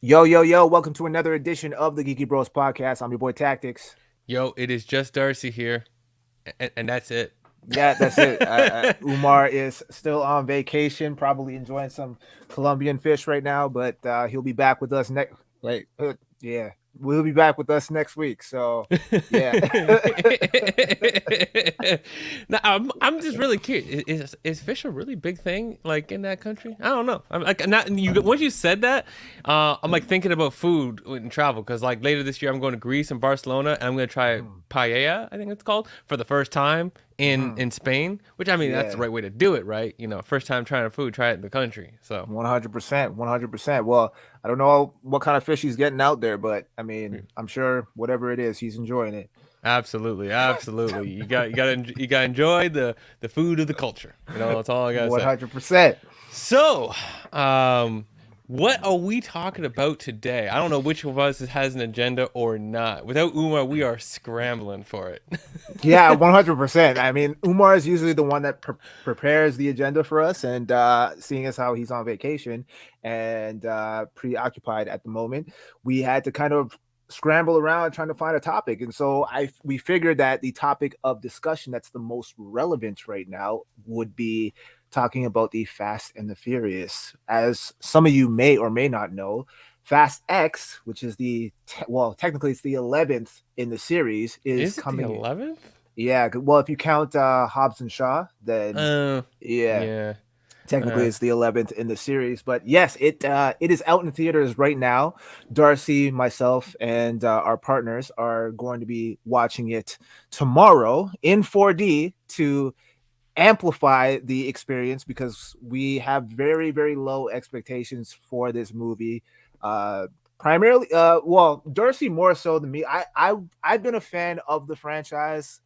Yo, yo, yo, welcome to another edition of the Geeky Bros podcast. I'm your boy Tactix. Yo, it is just Darcy here, and that's it. Yeah, that's it. Umar is still on vacation, probably enjoying some Colombian fish right now, but he'll be back with us next. Wait, yeah, we'll be back with us next week. So, yeah. Now, I'm just really curious. Is fish a really big thing like in that country? I don't know. I'm like not you. Once you said that, I'm like thinking about food and travel because like later this year I'm going to Greece and Barcelona and I'm going to try paella. I think it's called for the first time in Spain. Which I mean that's the Yeah. right way to do it, right? You know, first time trying food, try it in the country. So 100%, 100%. Well, I don't know what kind of fish he's getting out there, but I mean, I'm sure whatever it is, he's enjoying it. absolutely, absolutely. You got to enjoy the food of the culture. You know, that's all I gotta say. 100%. So, what are we talking about today? I don't know which of us has an agenda or not. Without Umar, we are scrambling for it. Yeah, 100%. I mean, Umar is usually the one that prepares the agenda for us, and seeing as how he's on vacation and preoccupied at the moment, we had to kind of scramble around trying to find a topic. And so we figured that the topic of discussion that's the most relevant right now would be talking about the Fast and the Furious. As some of you may or may not know, Fast X, which is technically it's the 11th in the series, is Is it the coming. 11th? Yeah, well, if you count Hobbs and Shaw, then yeah, Yeah. technically Uh, it's the 11th in the series. But yes, it is out in theaters right now. Darcy, myself, and our partners are going to be watching it tomorrow in 4D to amplify the experience because we have very, very low expectations for this movie. Primarily, well, Darcy more so than me. I've been a fan of the franchise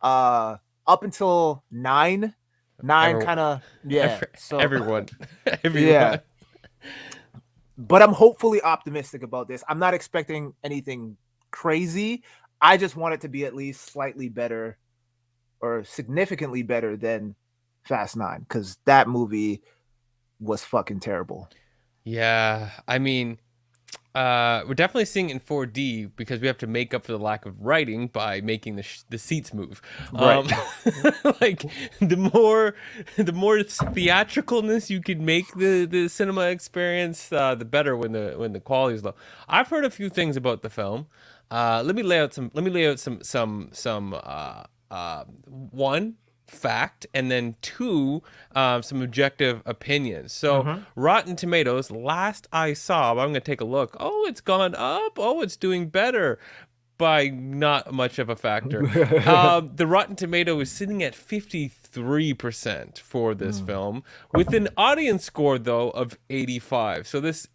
uh up until nine everyone, kind of, yeah, so everyone, yeah, everyone. but I'm hopefully optimistic about this. I'm not expecting anything crazy. I just want it to be at least slightly better or significantly better than Fast 9 because that movie was fucking terrible. Yeah, I mean, we're definitely seeing it in 4D because we have to make up for the lack of writing by making the seats move. Right. Like the more theatricalness you can make the cinema experience, the better when the quality is low. I've heard a few things about the film. Let me lay out one fact and then two some objective opinions. So Mm-hmm. Rotten Tomatoes, last I saw, I'm gonna take a look. Oh, it's gone up. Oh, it's doing better by not much of a factor. The Rotten Tomato is sitting at 53% for this film, with an audience score though of 85. So this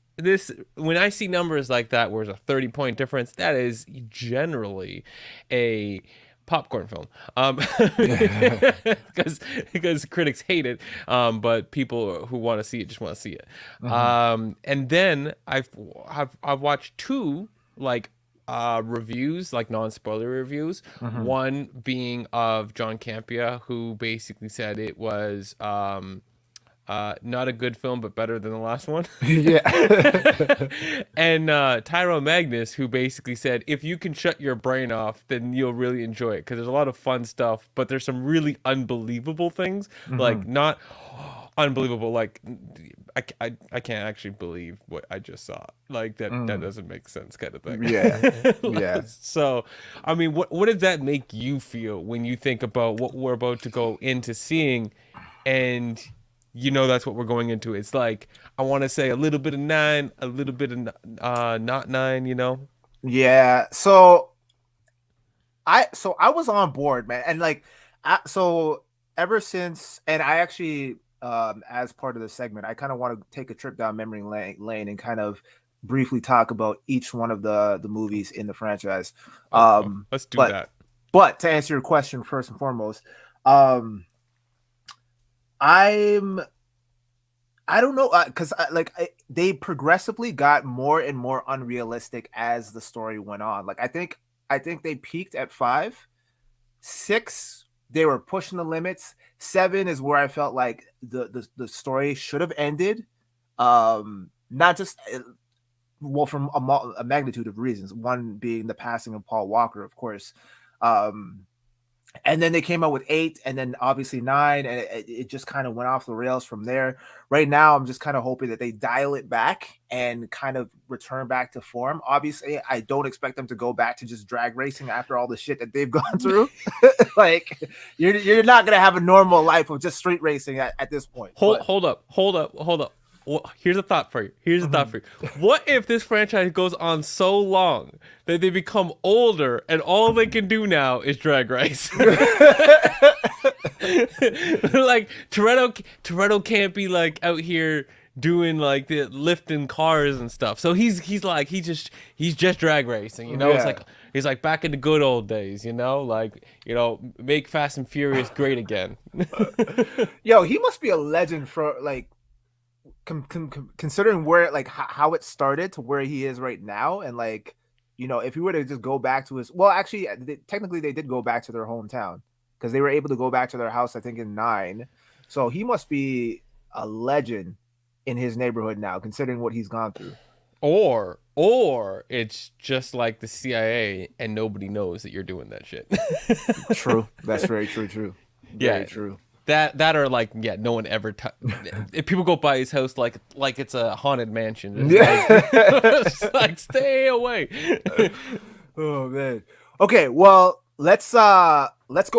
when I see numbers like that where there's a 30-point difference, that is generally a popcorn film, because critics hate it, but people who want to see it just want to see it. Mm-hmm. And then I've watched two like reviews, like non-spoiler reviews. Mm-hmm. One being of John Campia, who basically said it was not a good film, but better than the last one. Yeah. And Tyro Magnus, who basically said, if you can shut your brain off, then you'll really enjoy it because there's a lot of fun stuff, but there's some really unbelievable things, Mm-hmm. like not unbelievable, like I can't actually believe what I just saw. Like that Mm. doesn't make sense, kind of Yeah. thing. Yeah. So, I mean, what does that make you feel when you think about what we're about to go into seeing, and that's what we're going into? It's like I want to say a little bit of nine, a little bit of not nine. Yeah. So I was on board, man. And like so ever since, and I actually as part of the segment, I kind of want to take a trip down memory lane and kind of briefly talk about each one of the movies in the franchise. Oh, Um let's do but that. but to answer your question first and foremost, um I'm I don't know because they progressively got more and more unrealistic as the story went on. Like I think they peaked at 5, 6. They were pushing the limits. 7 is where I felt like the story should have ended. Not just well, from a magnitude of reasons. One being the passing of Paul Walker, of course. Um, and then they came out with 8, and then obviously 9, and it just kind of went off the rails from there. Right now, I'm just kind of hoping that they dial it back and kind of return back to form. Obviously, I don't expect them to go back to just drag racing after all the shit that they've gone through. Like, you're not gonna have a normal life of just street racing at this point. Hold up. Here's a thought for you. What if this franchise goes on so long that they become older and all they can do now is drag race? Like Toretto can't be like out here doing like the lifting cars and stuff. So he's just drag racing, you know? Yeah. He's like back in the good old days, you know? Like, you know, make Fast and Furious great again. Yo, he must be a legend for like considering where like how it started to where he is right now, and like, you know, if he were to just go back to his, well, actually, technically they did go back to their hometown because they were able to go back to their house, I think, in 9. So he must be a legend in his neighborhood now, considering what he's gone through. Or it's just like the CIA and nobody knows that you're doing that shit. True. That's very true. Very true. That are like, yeah, no one ever if people go by his house like it's a haunted mansion. It's like stay away. Oh man. Okay, well, let's go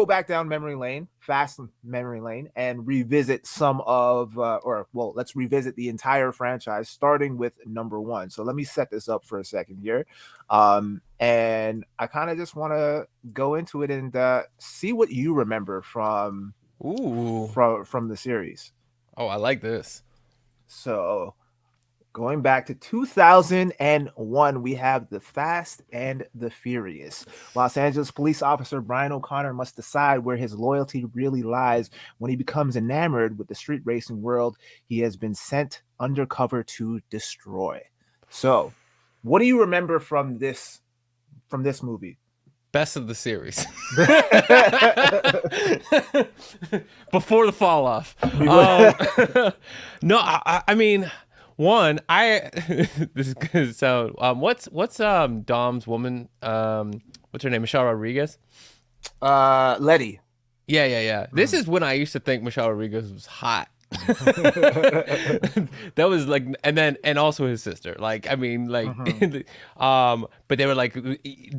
back down memory lane, fast memory lane, and revisit some of let's revisit the entire franchise starting with number 1. So let me set this up for a second here. And I kind of just want to go into it and see what you remember from the series. Oh, I like this. So going back to 2001, we have The Fast and the Furious. Los Angeles police officer Brian O'Connor must decide where his loyalty really lies when he becomes enamored with the street racing world he has been sent undercover to destroy. So, what do you remember from this movie? Best of the series. Before the fall off. No, I mean, one, this is gonna sound what's Dom's woman, what's her name, Michelle Rodriguez? Letty. Yeah. This is when I used to think Michelle Rodriguez was hot. That was like, and also his sister, like, I mean, like, but they were like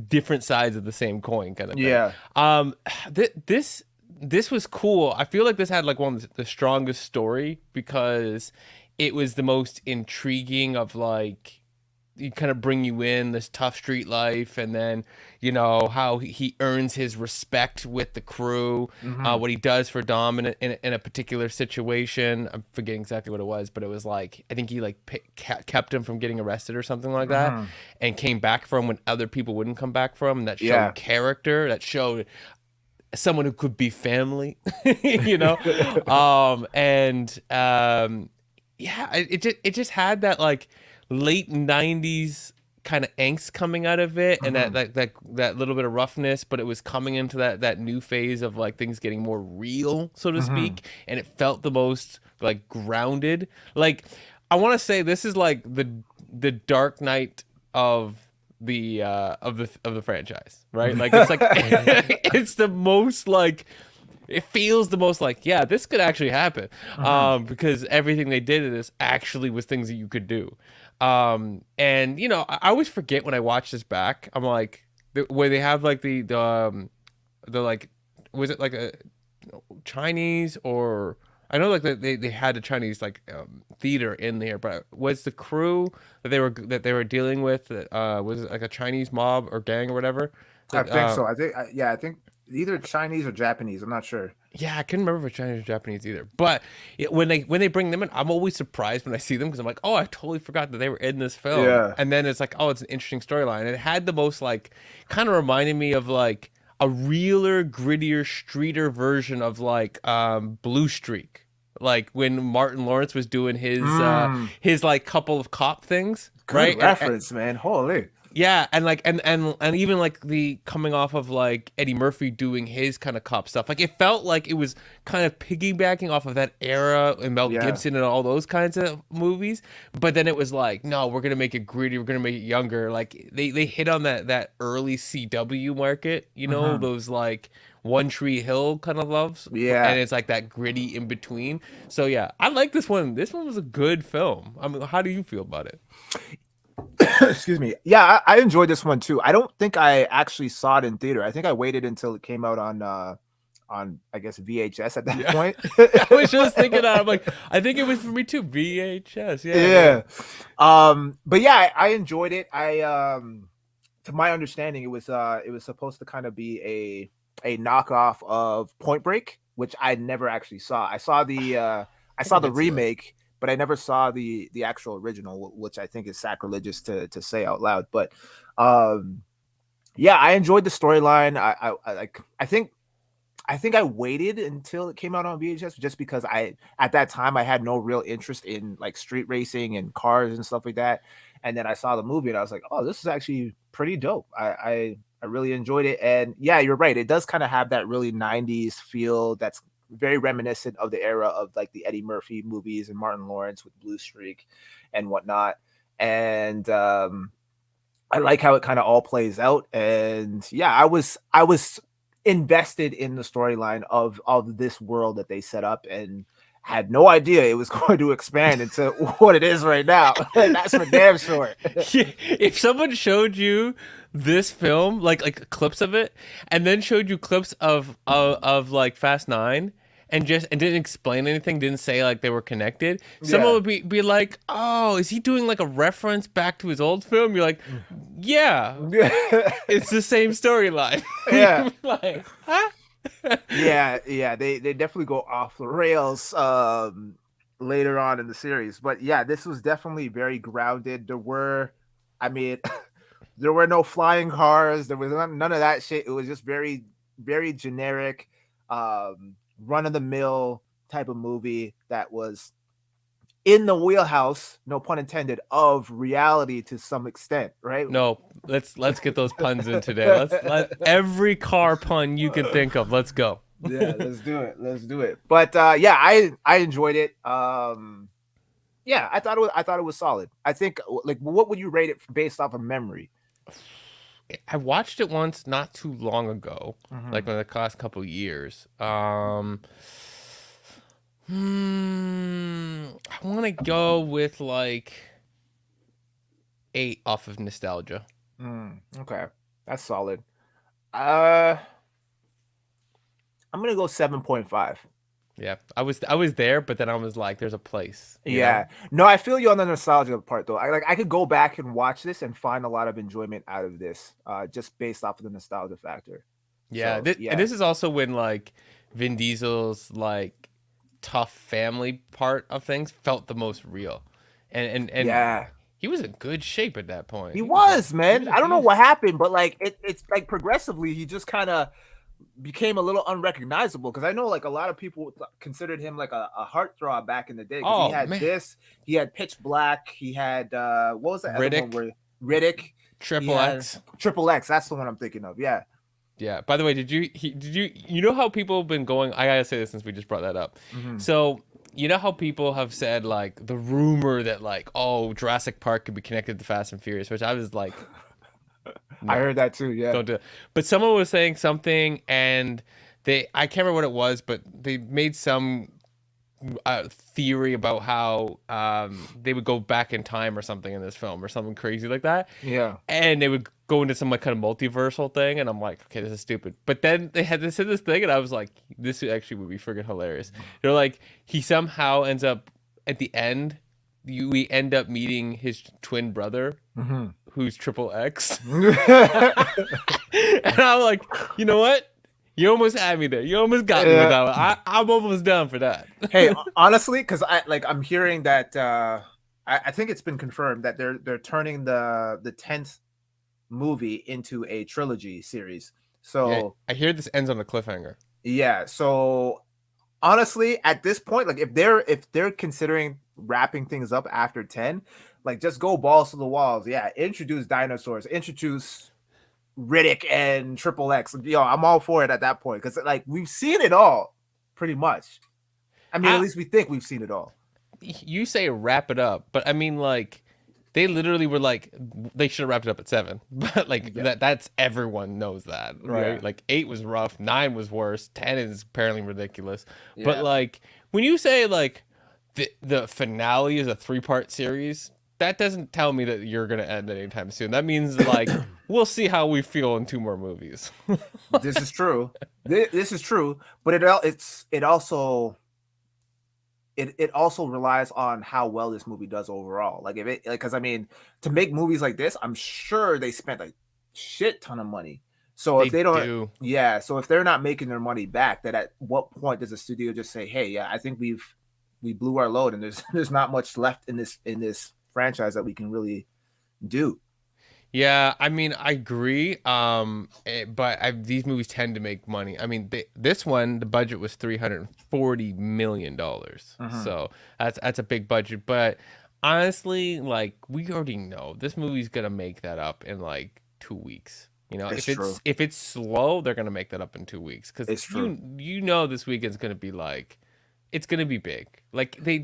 different sides of the same coin kind of thing. Yeah. This was cool. I feel like this had like one of the strongest story because it was the most intriguing of like, you kind of bring you in this tough street life, and then, you know, how he earns his respect with the crew, what he does for Dom in a particular situation. I'm forgetting exactly what it was, but it was like, I think he like kept him from getting arrested or something like that, and came back for him when other people wouldn't come back for him. And that showed character, that showed someone who could be family, you know? It just had that like late 90s kind of angst coming out of it, and that little bit of roughness, but it was coming into that new phase of like things getting more real, so to speak, and it felt the most like grounded. Like, I want to say this is like the Dark Knight of the franchise, right? Like, it's like it's the most like, it feels the most like, yeah, this could actually happen, because everything they did in this actually was things that you could do. And you know, I always forget when I watch this back. I'm like, where they have like the like, was it like a Chinese, or I know like they had a Chinese like theater in there, but was the crew that they were dealing with was it like a Chinese mob or gang or whatever? I think so. I think either Chinese or Japanese. I'm not sure. Yeah, I couldn't remember if it's Chinese or Japanese either. But when they bring them in, I'm always surprised when I see them, because I'm like, oh, I totally forgot that they were in this film. Yeah. And then it's like, oh, it's an interesting storyline. And it had the most like, kind of reminded me of like a realer, grittier, streeter version of like Blue Streak. Like when Martin Lawrence was doing his like couple of cop things. Good right? reference, man. Holy. Yeah, and like and even like the coming off of like Eddie Murphy doing his kind of cop stuff. Like it felt like it was kind of piggybacking off of that era and Mel Yeah. Gibson and all those kinds of movies. But then it was like, no, we're gonna make it gritty. We're gonna make it younger. Like they hit on that early CW market. You know, Hmm. those like One Tree Hill kind of loves, and Yeah. it's like that gritty in between. So yeah, I like this one. This one was a good film. I mean, how do you feel about it? Excuse me. Yeah, I enjoyed this one too. I don't think I actually saw it in theater. I think I waited until it came out on I guess VHS at that Yeah. point. I was just thinking that. I'm like, I think it was for me too. VHS. Yeah, yeah. Yeah. But yeah, I enjoyed it. To my understanding, it was supposed to kind of be a knockoff of Point Break, which I never actually saw. I I think saw I the did see that. remake, but I never saw the actual original, which I think is sacrilegious to say out loud. But um yeah, I enjoyed the storyline. I like I think I waited until it came out on VHS just because I at that time I had no real interest in like street racing and cars and stuff like that. And then I saw the movie and I was like, oh, this is actually pretty dope. I really enjoyed it. And yeah, you're right. It does kind of have that really 90s feel that's very reminiscent of the era of like the Eddie Murphy movies and Martin Lawrence with Blue Streak and whatnot. And I like how it kind of all plays out. And yeah, I was invested in the storyline of this world that they set up and had no idea it was going to expand into what it is right now. That's for damn sure. Yeah, if someone showed you this film, like clips of it, and then showed you clips of like Fast Nine, and didn't explain anything, didn't say like they were connected, someone Yeah. would be like, "Oh, is he doing like a reference back to his old film?" You're like, "Yeah, it's the same storyline." Yeah. You're like, huh? Yeah, yeah, they definitely go off the rails later on in the series. But yeah, this was definitely very grounded. I mean, there were no flying cars. There was none of that shit. It was just very generic, run of the mill type of movie that was in the wheelhouse, no pun intended, of reality to some extent, right? No, let's get those puns in today. Let every car pun you can think of. Let's go. Yeah, let's do it. Let's do it. But yeah, I enjoyed it. Yeah, I thought it was solid. I think like what would you rate it based off of memory? I watched it once not too long ago, like Hmm. in the last couple years. I want to go with like 8 off of nostalgia. Okay, that's solid. Uh, I'm gonna go 7.5. Yeah, I was there, but then I was like, "There's a place," you know. Yeah, no, I feel you on the nostalgia part though. I could go back and watch this and find a lot of enjoyment out of this, just based off of the nostalgia factor. Yeah, So and yeah, this is also when like Vin Diesel's like tough family part of things felt the most real, and yeah. he was in good shape at that point. He He was like was, man. I don't he know was what happened, but like it's like progressively he just kind of became a little unrecognizable because I know like a lot of people considered him like a heartthrob back in the day because he oh had man, this, he had Pitch Black, he had what was the other one Riddick, where Riddick, he Triple had X. Triple X. That's the one I'm thinking of. Yeah. Yeah. By the way, did you know how people have been going? I gotta say this since we just brought that up. Hmm. So you know how people have said like the rumor that like oh Jurassic Park could be connected to Fast and Furious, which I was like I no, heard that too. Yeah. don't do it. But someone was saying something and they I can't remember what it was, but they made some theory about how they would go back in time or something in this film or something crazy like that, Yeah. and they would go into some like kind of multiversal thing, and I'm like, okay, this is stupid. But then they said this thing, and I was like, this actually would be freaking hilarious. They're like, he somehow ends up at the end, we end up meeting his twin brother, Hmm. who's Triple X, and I'm like, you know what? You almost had me there. You almost got me with Yeah. that one. I'm almost down for that. Hey, honestly, because I'm hearing that I think it's been confirmed that they're turning the 10th movie into a trilogy series. Yeah, So I hear this ends on a cliffhanger. yeah, so honestly, at this point, like if they're considering wrapping things up after 10, Like, just go balls to the walls. Yeah, introduce dinosaurs, introduce Riddick and Triple X. Yo, I'm all for it at that point because like we've seen it all, pretty much. I mean, at I least we think we've seen it all. You say wrap it up, but I mean like they literally were like they should have wrapped it up at 7. But like Yeah, that's everyone knows that, yeah, right? Like 8 was rough, 9 was worse, 10 is apparently ridiculous. But yeah. like when you say like the finale is a 3-part series, that doesn't tell me that you're going to end anytime soon. That means like we'll see how we feel in 2 more movies. This is true. This is true, but it also relies on how well this movie does overall. Like if it like because I mean to make movies like this, I'm sure they spent a shit ton of money. So if They they don't, do. yeah. So if they're not making their money back, that at what point does the studio just say, "Hey, yeah, I think we blew our load, and there's not much left in this franchise that we can really do." Yeah, I mean, I agree. But these movies tend to make money. I mean, this one, the budget was $340 million, Mhm. so that's a big budget. But honestly, like we already know, this movie's gonna make that up in like 2 weeks. You know, It's true. if it's slow, they're gonna make that up in 2 weeks because It's true. you know this weekend's gonna be like, it's gonna be big. Like they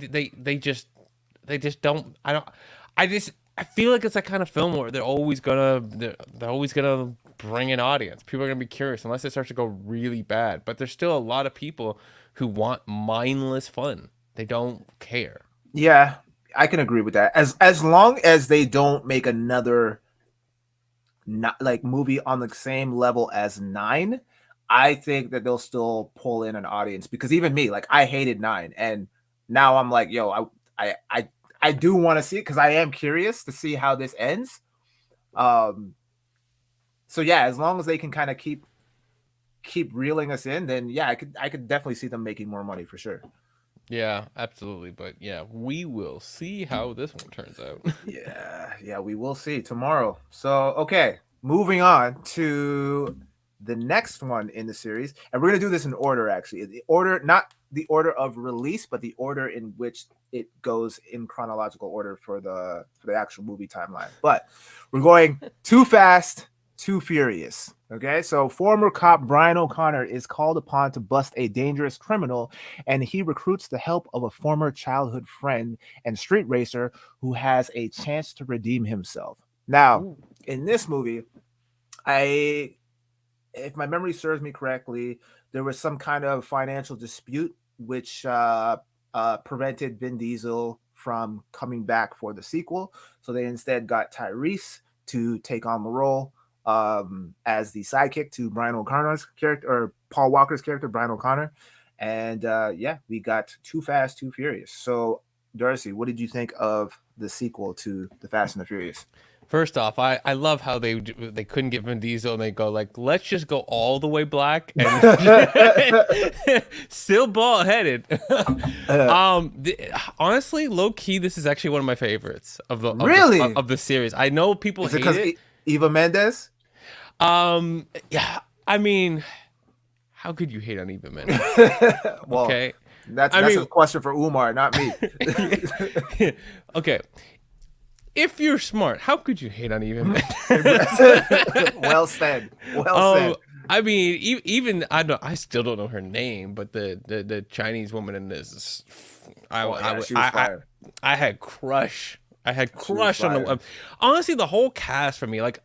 just don't. I don't. I feel like it's that kind of film where they're always gonna bring an audience. People are gonna be curious unless it starts to go really bad. But there's still a lot of people who want mindless fun. They don't care. Yeah, I can agree with that. As long as they don't make another not like movie on the same level as Nine, I think that they'll still pull in an audience because even me, like I hated Nine, and now I'm like, yo, I do want to see it because I am curious to see how this ends. Um, so yeah, as long as they can kind of keep reeling us in, then yeah, I could definitely see them making more money for sure. Yeah, absolutely. But yeah, we will see how this one turns out. Yeah, we will see tomorrow. So, okay, moving on to the next one in the series, and we're gonna do this in order. Actually, the order, not the order of release, but the order in which it goes in chronological order for the actual movie timeline. But we're going Too Fast, Too Furious. Okay, so former cop Brian O'Connor is called upon to bust a dangerous criminal, and he recruits the help of a former childhood friend and street racer who has a chance to redeem himself. Now, Ooh. in this movie, I, if my memory serves me correctly, there was some kind of financial dispute which prevented Vin Diesel from coming back for the sequel. So they instead got Tyrese to take on the role as the sidekick to Brian O'Connor's character, or Paul Walker's character, Brian O'Connor. And yeah, we got Too Fast, Too Furious. So, Darcy, what did you think of the sequel to The Fast and the Furious? First off, I love how they couldn't get Vin Diesel and they go like, let's just go all the way black and still bald headed. Honestly, low key, this is actually one of my favorites of Really? of the series. I know people Is it hate because it. Eva Mendes? Yeah, I mean, how could you hate on Eva Mendes? Well, Okay, that's I that's mean, a question for Umar, not me. okay. If you're smart, how could you hate on Eva Mendes? Well said. Well said. I mean, even I still don't know her name, but the Chinese woman in this, Oh yeah, she was fire. I had crush. I had She was crush on the fire. honestly the whole cast for me. Like,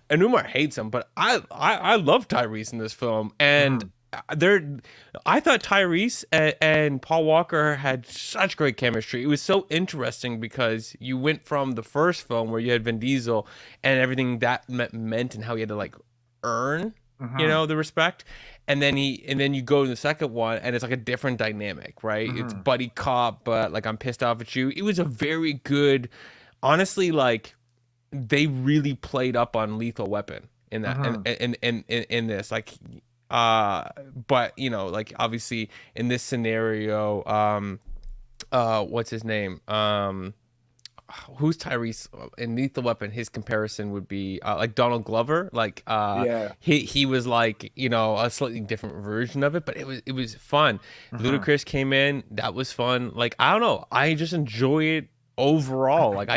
and Umar hates him, but I love Tyrese in this film, and Mhm. they're. I thought Tyrese and Paul Walker had such great chemistry. It was so interesting because you went from the first film where you had Vin Diesel and everything that meant and how he had to like earn, Mhm. the respect, and then you go to the second one and it's like a different dynamic, right? It's Mhm. buddy cop, but like I'm pissed off at you. It was a very good, honestly, like they really played up on Lethal Weapon in that and Mhm. in this like but like obviously in this scenario what's his name who's Tyrese in Lethal Weapon, his comparison would be like Donald Glover, like Yeah. he was like a slightly different version of it, but it was fun. Mhm. Ludacris came in, that was fun. Like I don't know, I just enjoy it overall. Like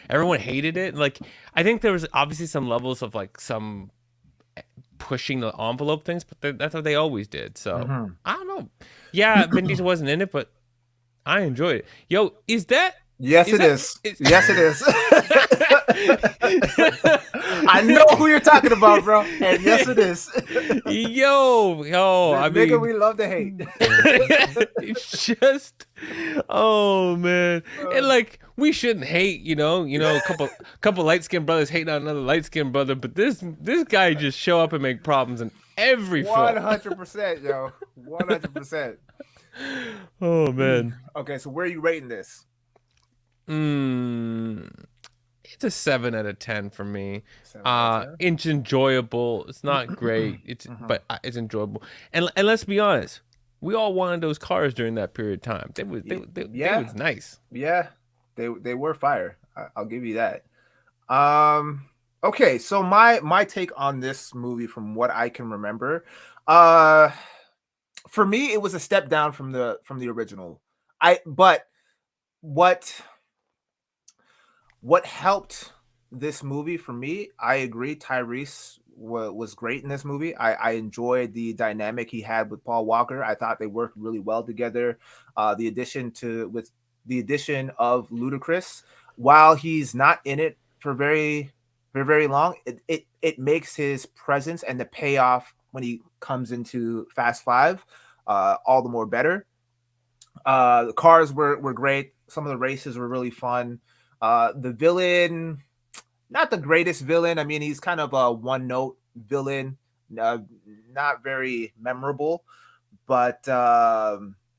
everyone hated it. Like I think there was obviously some levels of like some pushing the envelope things, but that's what they always did. So Mhm. I don't know. Yeah, Vin Diesel wasn't in it, but I enjoyed it. Yo, is that Yes, is it that is. is Yes, it is. I know who you're talking about, bro. And yes, it is. yo, I Nigga, mean we love to hate. it's just oh man. And Uh, like we shouldn't hate, a couple light skinned brothers hating on another light skinned brother, but this guy just show up and make problems in every film. 100%, yo. 100%. Oh man. Okay, so where are you rating this? Mm, it's a 7 out of 10 for me. 7 out of 10. It's enjoyable. It's not great. Mhm. But it's enjoyable. And let's be honest, we all wanted those cars during that period of time. They Yeah, was nice. yeah. They were fire. I'll give you that. Um okay, so my take on this movie from what I can remember, uh for me it was a step down from the original. I but what what helped this movie for me, I agree, Tyrese was great in this movie. I enjoyed the dynamic he had with Paul Walker. I thought they worked really well together. The addition to with the addition of Ludacris, while he's not in it for very long, it makes his presence and the payoff when he comes into Fast Five all the more better. The cars were great. Some of the races were really fun. The villain, not the greatest villain. I mean, he's kind of a one note villain, uh, not very memorable. But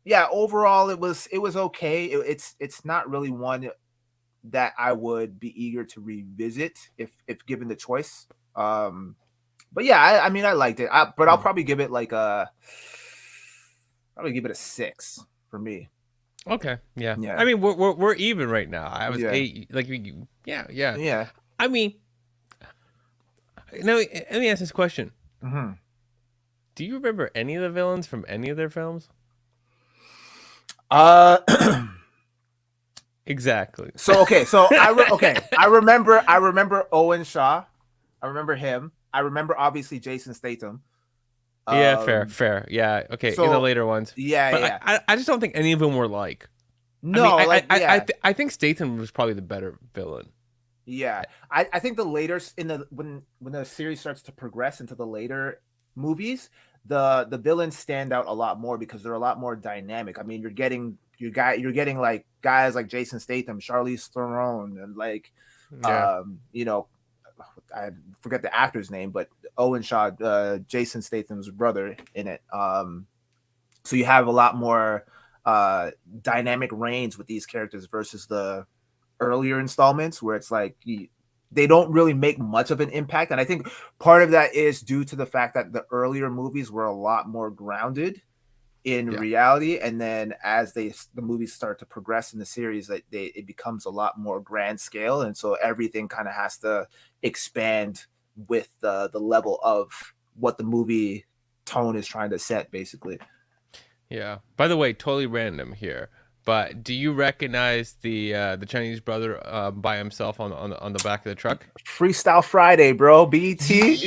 yeah, overall, it was okay. It's not really one that I would be eager to revisit if given the choice. But yeah, I mean, I liked it. But I'll Hmm. probably give it like a probably give it a 6 for me. Okay, yeah. I Yeah, mean, we're even right now. I was yeah, 8. Like, yeah, yeah. yeah. I mean, now let me ask this question: Mhm. Do you remember any of the villains from any of their films? Uh, Exactly. so okay, okay, I remember Owen Shaw. I remember him. I remember obviously Jason Statham. Yeah, fair, Um, fair. Yeah, okay. In the so later ones, yeah, but yeah. I just don't think any of them were like. I mean, No, like yeah, I think Statham was probably the better villain. yeah. I think the later in the when the series starts to progress into the later movies, the villains stand out a lot more because they're a lot more dynamic. I mean, you're getting like guys like Jason Statham, Charlize Theron, and like Yeah, you know, I forget the actor's name, but Owen Shaw, Jason Statham's brother in it. So you have a lot more uh dynamic range with these characters versus the earlier installments where it's like they don't really make much of an impact. And I think part of that is due to the fact that the earlier movies were a lot more grounded in yeah, reality, and then as the movies start to progress in the series, that it becomes a lot more grand scale, and so everything kind of has to expand with the level of what the movie tone is trying to set, basically. yeah. By the way, totally random here, but do you recognize the Chinese brother by himself on the back of the truck? Freestyle Friday, bro. BT.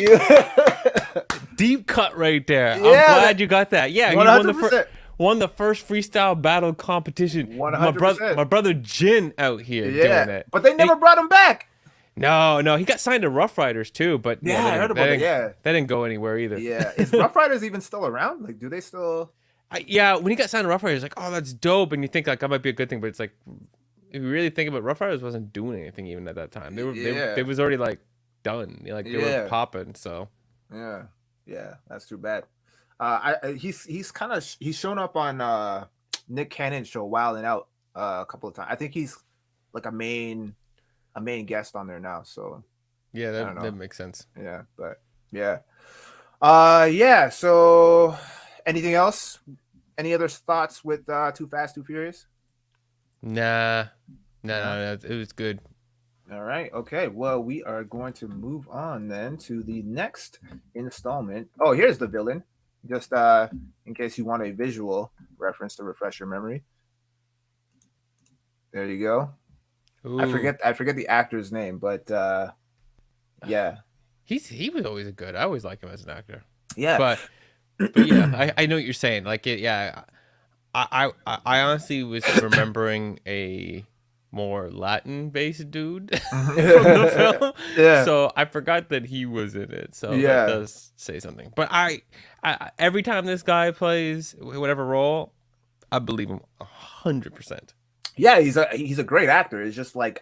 Deep cut right there. I'm Yeah, glad you got that. Yeah, he 100%. won the first freestyle battle competition. My 100%. brother Jin out here Yeah, doing it. but they And never brought him back. no, he got signed to Rough Riders too, but yeah, Yeah, I heard about that. Yeah, that didn't go anywhere either. yeah. Is Rough Riders even still around? Like, do they still? Yeah, when he got signed to Rough Riders, like, oh, that's dope, and you think like that might be a good thing, but it's like if you really think about it, Rough Riders wasn't doing anything even at that time. They Yeah, was already like done, like they were yeah, popping. So yeah, yeah. That's too bad. He's kind of he's shown up on Nick Cannon's show Wild and Out a couple of times. I think he's like a main guest on there now. So yeah, I don't that know. makes sense. Yeah, but yeah. Yeah. So anything else? Any other thoughts with Too Fast, Too Furious? Nah, No. no, it was good. All right. Okay. Well, we are going to move on then to the next installment. Oh, here's the villain. Just in case you want a visual reference to refresh your memory. There you go. Ooh, I forget the actor's name, but yeah, he was always a good. I always like him as an actor. yeah. But yeah, I know what you're saying. Like it, yeah. I honestly was remembering a more Latin based dude from the film, Yeah, so I forgot that he was in it. So that yeah, does say something. But every time this guy plays whatever role, I believe him 100%. yeah. He's a great actor. It's just like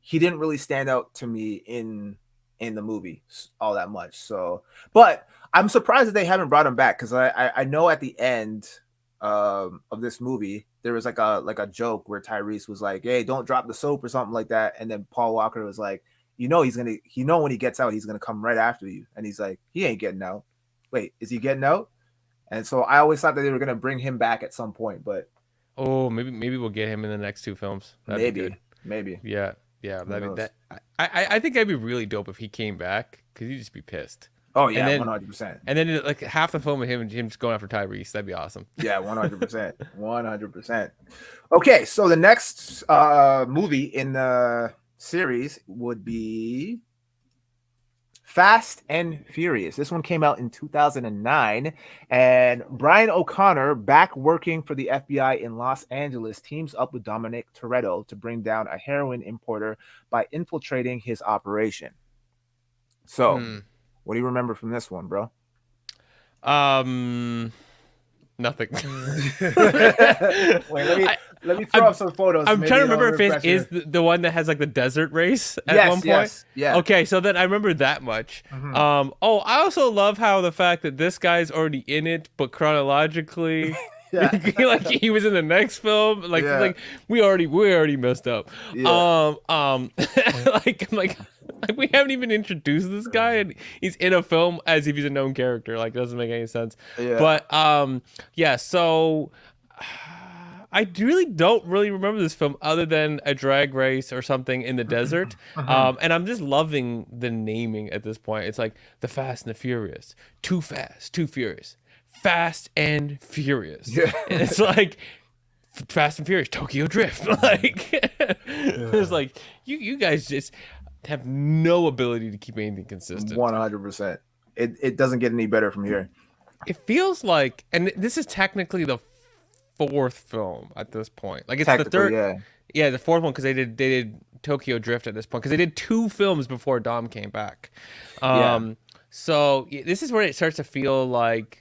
he didn't really stand out to me in the movie all that much. So, but I'm surprised that they haven't brought him back because I know at the end of this movie there was like a joke where Tyrese was like, "Hey, don't drop the soap" or something like that, and then Paul Walker was like, "You know when he gets out, he's gonna come right after you," and he's like, "He ain't getting out. Wait, is he getting out?" And so I always thought that they were gonna bring him back at some point, but Oh, maybe we'll get him in the next two films. That'd be good. maybe Yeah, yeah. who That'd be knows? that. I think that'd be really dope if he came back because you'd just be pissed. Oh And yeah, then 100%. and then like half the film with him just going after Tyrese. That'd be awesome. Yeah, 100%. 100%. Okay, so the next movie in the series would be Fast and Furious. This one came out in 2009, and Brian O'Connor, back working for the FBI in Los Angeles, teams up with Dominic Toretto to bring down a heroin importer by infiltrating his operation. So, Hmm. what do you remember from this one, bro? Um. Nothing. Wait, I, let me throw I'm up some photos. I'm trying Maybe to it'll remember if it refresh is your. the one that has like the desert race at one Yes, point. yes, yeah. Okay, so then I remember that much. Mhm. Oh, I also love how the fact that this guy's already in it, but chronologically, Yeah, like he was in the next film. yeah, Like we already messed up. yeah, Like we haven't even introduced this guy, and he's in a film as if he's a known character. Like doesn't make any sense. yeah. But yeah. So I really don't really remember this film other than a drag race or something in the desert. Mhm. And I'm just loving the naming at this point. It's like the Fast and the Furious, Too Fast, Too Furious, Fast and Furious. Yeah. And it's like Fast and Furious, Tokyo Drift. Like it's like you guys just have no ability to keep anything consistent. 100%. It doesn't get any better from here. It feels like, and this is technically the fourth film at this point. Like it's the Technically, third, yeah. yeah, the fourth one because they did Tokyo Drift at this point because they did two films before Dom came back. Yeah. So this is where it starts to feel like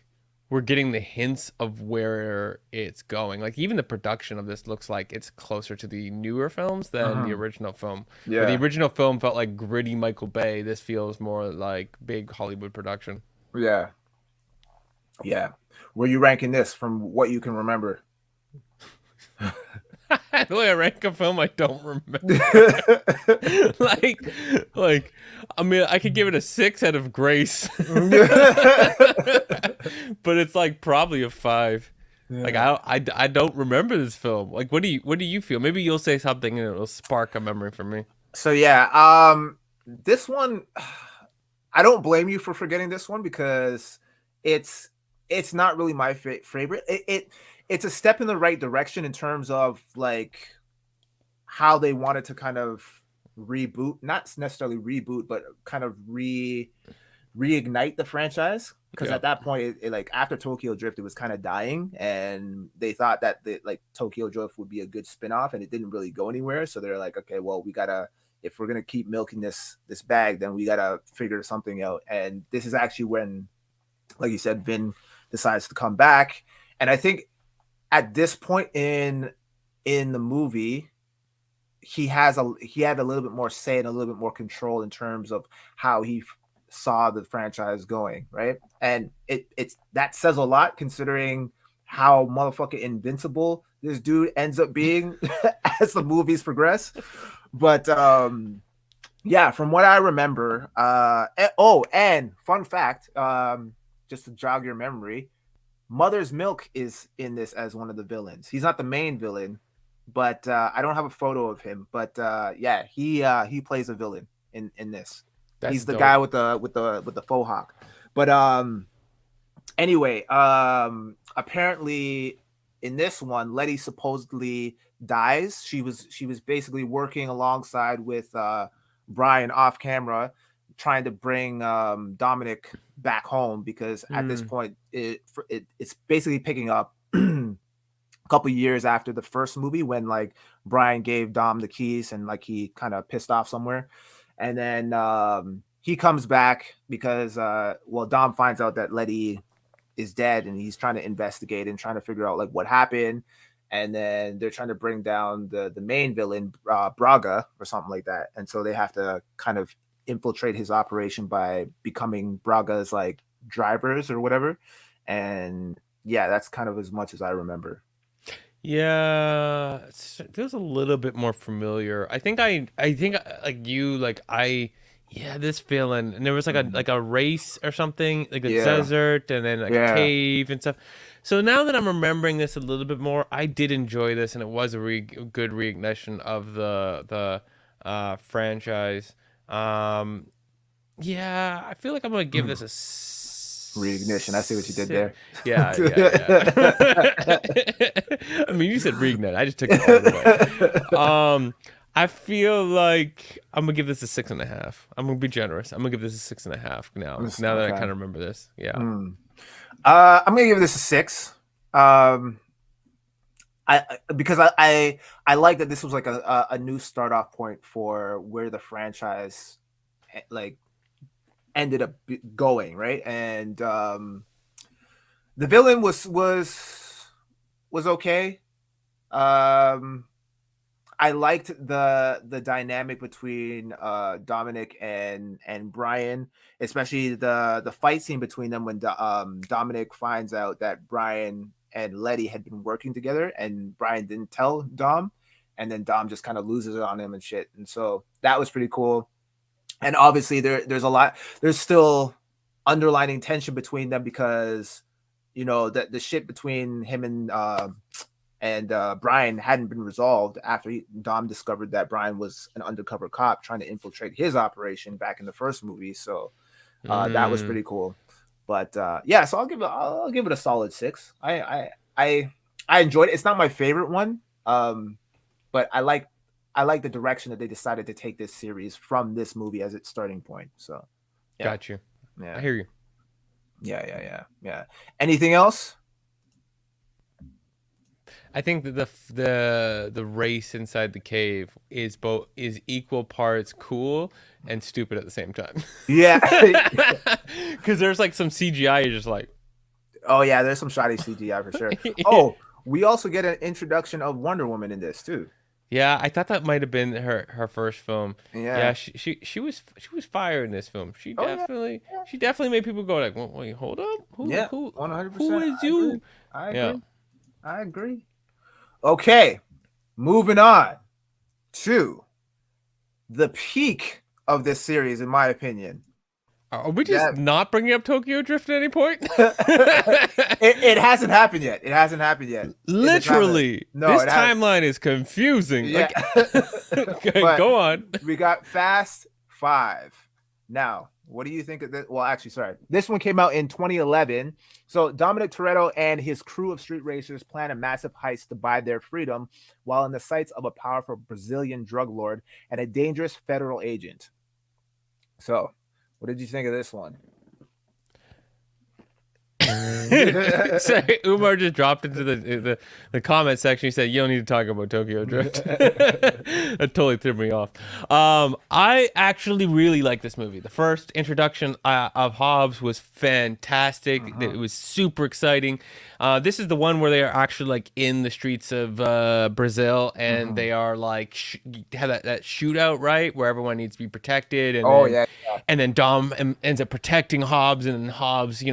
we're getting the hints of where it's going. Like even the production of this looks like it's closer to the newer films than the Mhm. original film. Where the Yeah. original film felt like gritty Michael Bay, this feels more like big Hollywood production. Yeah. Yeah. Where you ranking this from what you can remember? The way I rank a film, I don't remember. like, like, I mean, I could give it a 6 out of grace, but it's like probably a 5. Like Yeah. I don't remember this film. Like, what do you feel? Maybe you'll say something and it'll spark a memory for me. So yeah, this one, I don't blame you for forgetting this one because it's it's not really my favorite. It's a step in the right direction in terms of like how they wanted to kind of reboot, not necessarily reboot, but kind of reignite the franchise. Because Yeah, at that point, like after Tokyo Drift, it was kind of dying, and they thought that like Tokyo Drift would be a good spinoff, and it didn't really go anywhere. So they're like, okay, well, we gotta if we're gonna keep milking this bag, then we gotta figure something out. And this is actually when, like you said, Vin decides to come back, and I think at this point in the movie, he had a little bit more say and a little bit more control in terms of how he saw the franchise going, right? And it's that says a lot considering how motherfucking invincible this dude ends up being as the movies progress. But yeah, from what I remember, and fun fact, just to jog your memory, Mother's Milk is in this as one of the villains. He's not the main villain, but I don't have a photo of him. But yeah, he plays a villain in this. that's He's the guy dope. with the faux hawk. But anyway, apparently in this one, Letty supposedly dies. She was basically working alongside with Brian off camera, trying to bring Dominic back home because at this Mm. point it's basically picking up a couple years after the first movie when like Brian gave Dom the keys and like he kind of pissed off somewhere, and then he comes back because well Dom finds out that Letty is dead and he's trying to investigate and trying to figure out like what happened, and then they're trying to bring down the main villain Braga or something like that, and so they have to kind of infiltrate his operation by becoming Braga's like drivers or whatever, and yeah, that's kind of as much as I remember. Yeah, it feels a little bit more familiar. I think like you, like yeah, this villain, and there was Mhm. like a race or something, like a Yeah, desert, and then like a yeah. cave and stuff. So now that I'm remembering this a little bit more, I did enjoy this, and it was a good reignition of the franchise. Um, yeah, I feel like I'm gonna give this a Reignition. I see what you did six. there. Yeah, I mean, you said reignite. I just took it all the way. I feel like I'm gonna give this a 6.5. I'm gonna be generous. I'm gonna give this a 6.5 now. Now that I Okay. kind of remember this, yeah. I'm gonna give this a 6. Um, because I like that this was like a new start off point for where the franchise like ended up going, right? And the villain was okay. Um, I liked the dynamic between Dominic and Brian, especially the fight scene between them when Dominic finds out that Brian and Letty had been working together, and Brian didn't tell Dom, and then Dom just kind of loses it on him and shit. And so that was pretty cool. And obviously there's still underlining tension between them because the shit between him and Brian hadn't been resolved after Dom discovered that Brian was an undercover cop trying to infiltrate his operation back in the first movie. So that was Mm, pretty cool. But yeah, so I'll give it a solid 6. I I enjoyed it. It's not my favorite one, but I like the direction that they decided to take this series from this movie as its starting point. So yeah, got you. I yeah, hear you. yeah. Anything else? I think that the race inside the cave is equal parts cool and stupid at the same time. Yeah. Because there's like some CGI, you're just like, Oh yeah, there's some shoddy CGI for sure. Oh, we also get an introduction of Wonder Woman in this too. yeah, I thought that might have been her first film. Yeah, Yeah. she was fire in this film. Oh yeah. She definitely made people go like, wait, hold up, Yeah. who 100%. is I agree. you? I Yeah. agree. I agree. Okay, moving on to the peak of this series, in my opinion. Are we just That not bringing up Tokyo Drift at any point? it hasn't happened yet. It hasn't happened yet. In the time that Literally, no, this it has. timeline is confusing. Yeah, Like, okay, but go on. we got Fast Five. Now, what do you think of this? Well, actually, sorry. This one came out in 2011. So Dominic Toretto and his crew of street racers plan a massive heist to buy their freedom while in the sights of a powerful Brazilian drug lord and a dangerous federal agent. So, what did you think of this one? So Umar just dropped into the comment section. He said, "You don't need to talk about Tokyo Drift." That totally threw me off. I actually really like this movie. The first introduction of Hobbs was fantastic. It was super exciting. This is the one where they are actually like in the streets of Brazil, and they are like have that shootout, right, where everyone needs to be protected, Oh yeah. and then Dom ends up protecting Hobbs, and Hobbs,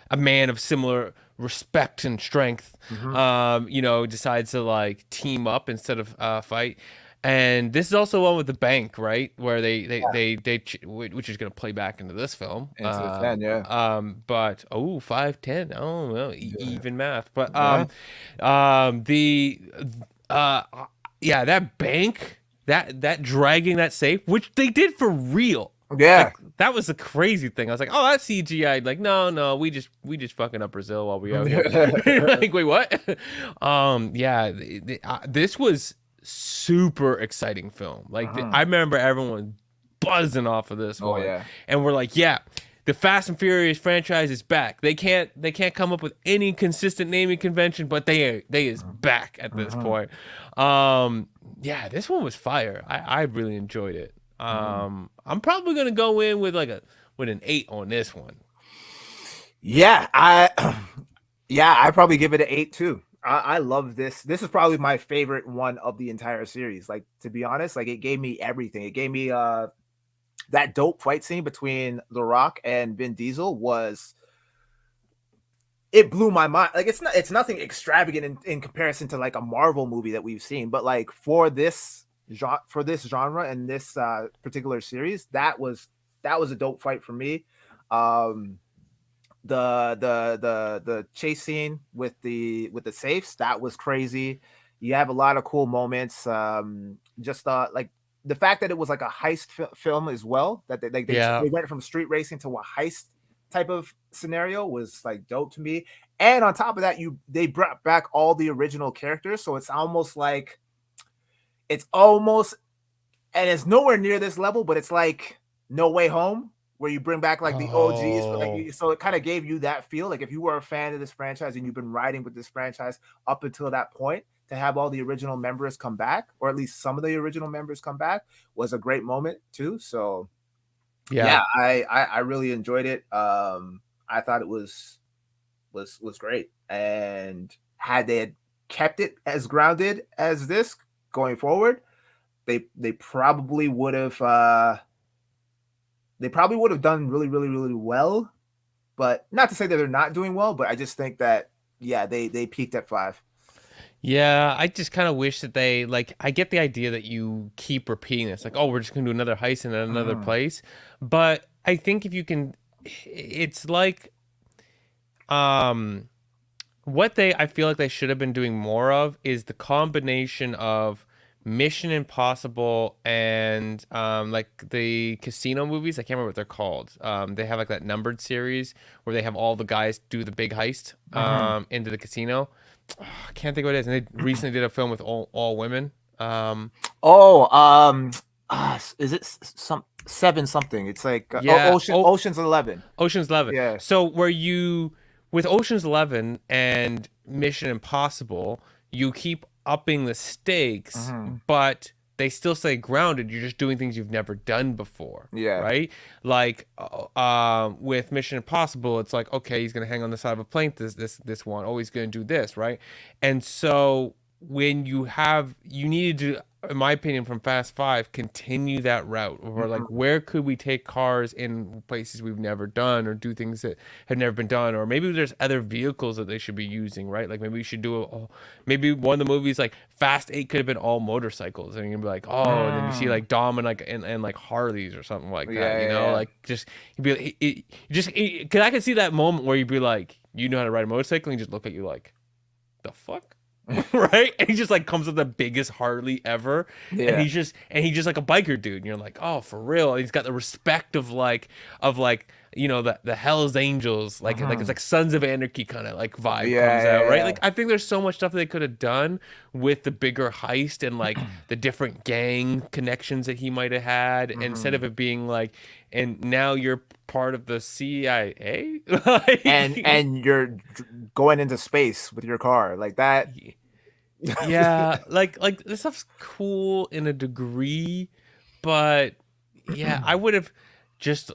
a man of similar respect and strength, Mm-hmm. decides to like team up instead of fight. And this is also one with the bank, right, where which is going to play back into this film. Into the 10, yeah. But 5-10. Oh well, Yeah. even math. But Yeah. the yeah, that bank, that dragging that safe, which they did for real. Yeah. Like that was the crazy thing. I was like, oh, that's CGI. Like, no, we just fucking up Brazil while we out here. Like, wait, what? Yeah, this was super exciting film. Like, I remember everyone buzzing off of this Oh one, yeah. and we're like, yeah, the Fast and Furious franchise is back. They can't come up with any consistent naming convention, but they is back at this Mhm. point. Yeah, this one was fire. I really enjoyed it. Mhm. I'm probably gonna go in with with an 8 on this one. Yeah, I yeah, I probably give it an 8 too. I love this. This is probably my favorite one of the entire series. Like, to be honest, like, it gave me everything. It gave me that dope fight scene between The Rock and Vin Diesel was, it blew my mind. Like, it's nothing extravagant in comparison to like a Marvel movie that we've seen, but like for this genre and this particular series, that was a dope fight for me. Um the chase scene with the safes, that was crazy. You have a lot of cool moments. Just like the fact that it was like a heist film as well, that Yeah. they went from street racing to a heist type of scenario, was like dope to me. And on top of that, they brought back all the original characters, so it's almost, and it's nowhere near this level, but it's like No Way Home, where you bring back like the OGs. For like, Oh, so it kind of gave you that feel. Like, if you were a fan of this franchise and you've been riding with this franchise up until that point, to have all the original members come back, or at least some of the original members come back, was a great moment too. So yeah. yeah, I really enjoyed it. I thought it was great, and had they had kept it as grounded as this going forward, they probably would have done really, really, really well. But not to say that they're not doing well, but I just think that, yeah, they peaked at 5. Yeah, I just kind of wish that they like. I get the idea that you keep repeating this, like, oh, we're just gonna do another heist in another Mhm. place. But I think if you can, it's like, um, what I feel like they should have been doing more of is the combination of Mission Impossible and like the casino movies. I can't remember what they're called. They have like that numbered series where they have all the guys do the big heist Mhm. into the casino. I can't think what it is. And they recently did a film with all women. Oh, is it some 7 something? It's like Yeah, Ocean's 11. Ocean's 11. Yeah. So where you with Ocean's 11 and Mission Impossible, you keep upping the stakes, Mhm. but they still stay grounded. You're just doing things you've never done before, Yeah. right? Like with Mission Impossible, it's like, okay, he's gonna hang on the side of a plane. This one. Oh, he's gonna do this, right? And so when you needed to, in my opinion, from Fast Five, continue that route, or like, Mhm. where could we take cars in places we've never done, or do things that have never been done, or maybe there's other vehicles that they should be using, right? Like maybe we should maybe one of the movies like Fast Eight could have been all motorcycles, and you'd be like, oh, and then you see Mm. like Dom and like Harleys or something like that, Yeah, yeah, yeah. like just you'd be cause I can see that moment where you'd be like, you know how to ride a motorcycle, and you just look at you like, the fuck. Right, and he just like comes with the biggest Harley ever, and Yeah. he's just like a biker dude, and you're like, oh, for real. And he's got the respect of like the Hell's Angels, like it's Mhm. like Sons of Anarchy kind of like vibe Yeah, comes out, yeah, right? yeah. Like I think there's so much stuff they could have done with the bigger heist and like the different gang connections that he might have had, instead of Mhm. it being like, and now you're part of the CIA. And Like, you're going into space with your car like that. yeah, like this stuff's cool in a degree, but yeah, I would have just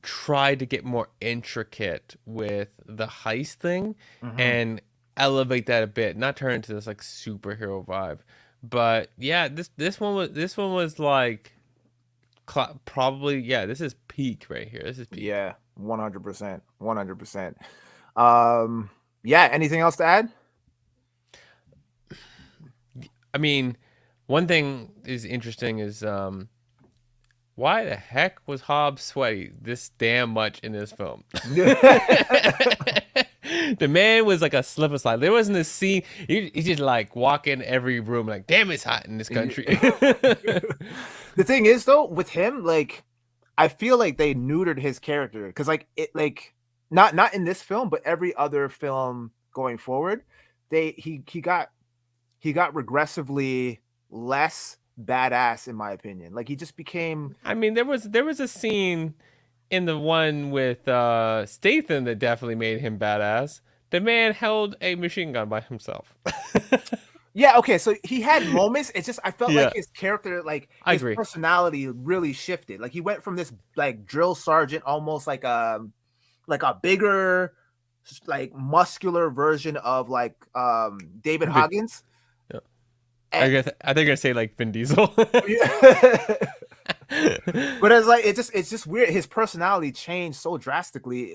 tried to get more intricate with the heist thing Mhm. and elevate that a bit, not turn it into this like superhero vibe. But yeah, this one was like probably, yeah, this is peak right here. This is peak. Yeah, 100%. 100%. Um, yeah, anything else to add? I mean, one thing is interesting is why the heck was Hobbs sweaty this damn much in this film? The man was like a slip and slide. There wasn't a scene. He just like walk in every room like, damn, it's hot in this country. The thing is, though, with him, like, I feel like they neutered his character because like it like not in this film, but every other film going forward, they he got regressively less badass in my opinion. Like he just became I mean, there was a scene in the one with Statham that definitely made him badass. The man held a machine gun by himself. yeah, okay, so he had moments. It's just I felt like Yeah, his character, like I his agree. personality really shifted. Like he went from this like drill sergeant almost like a bigger like muscular version of like David Vin, Hoggins. yeah. And, I think I say like Vin Diesel. but it's like it's just weird. His personality changed so drastically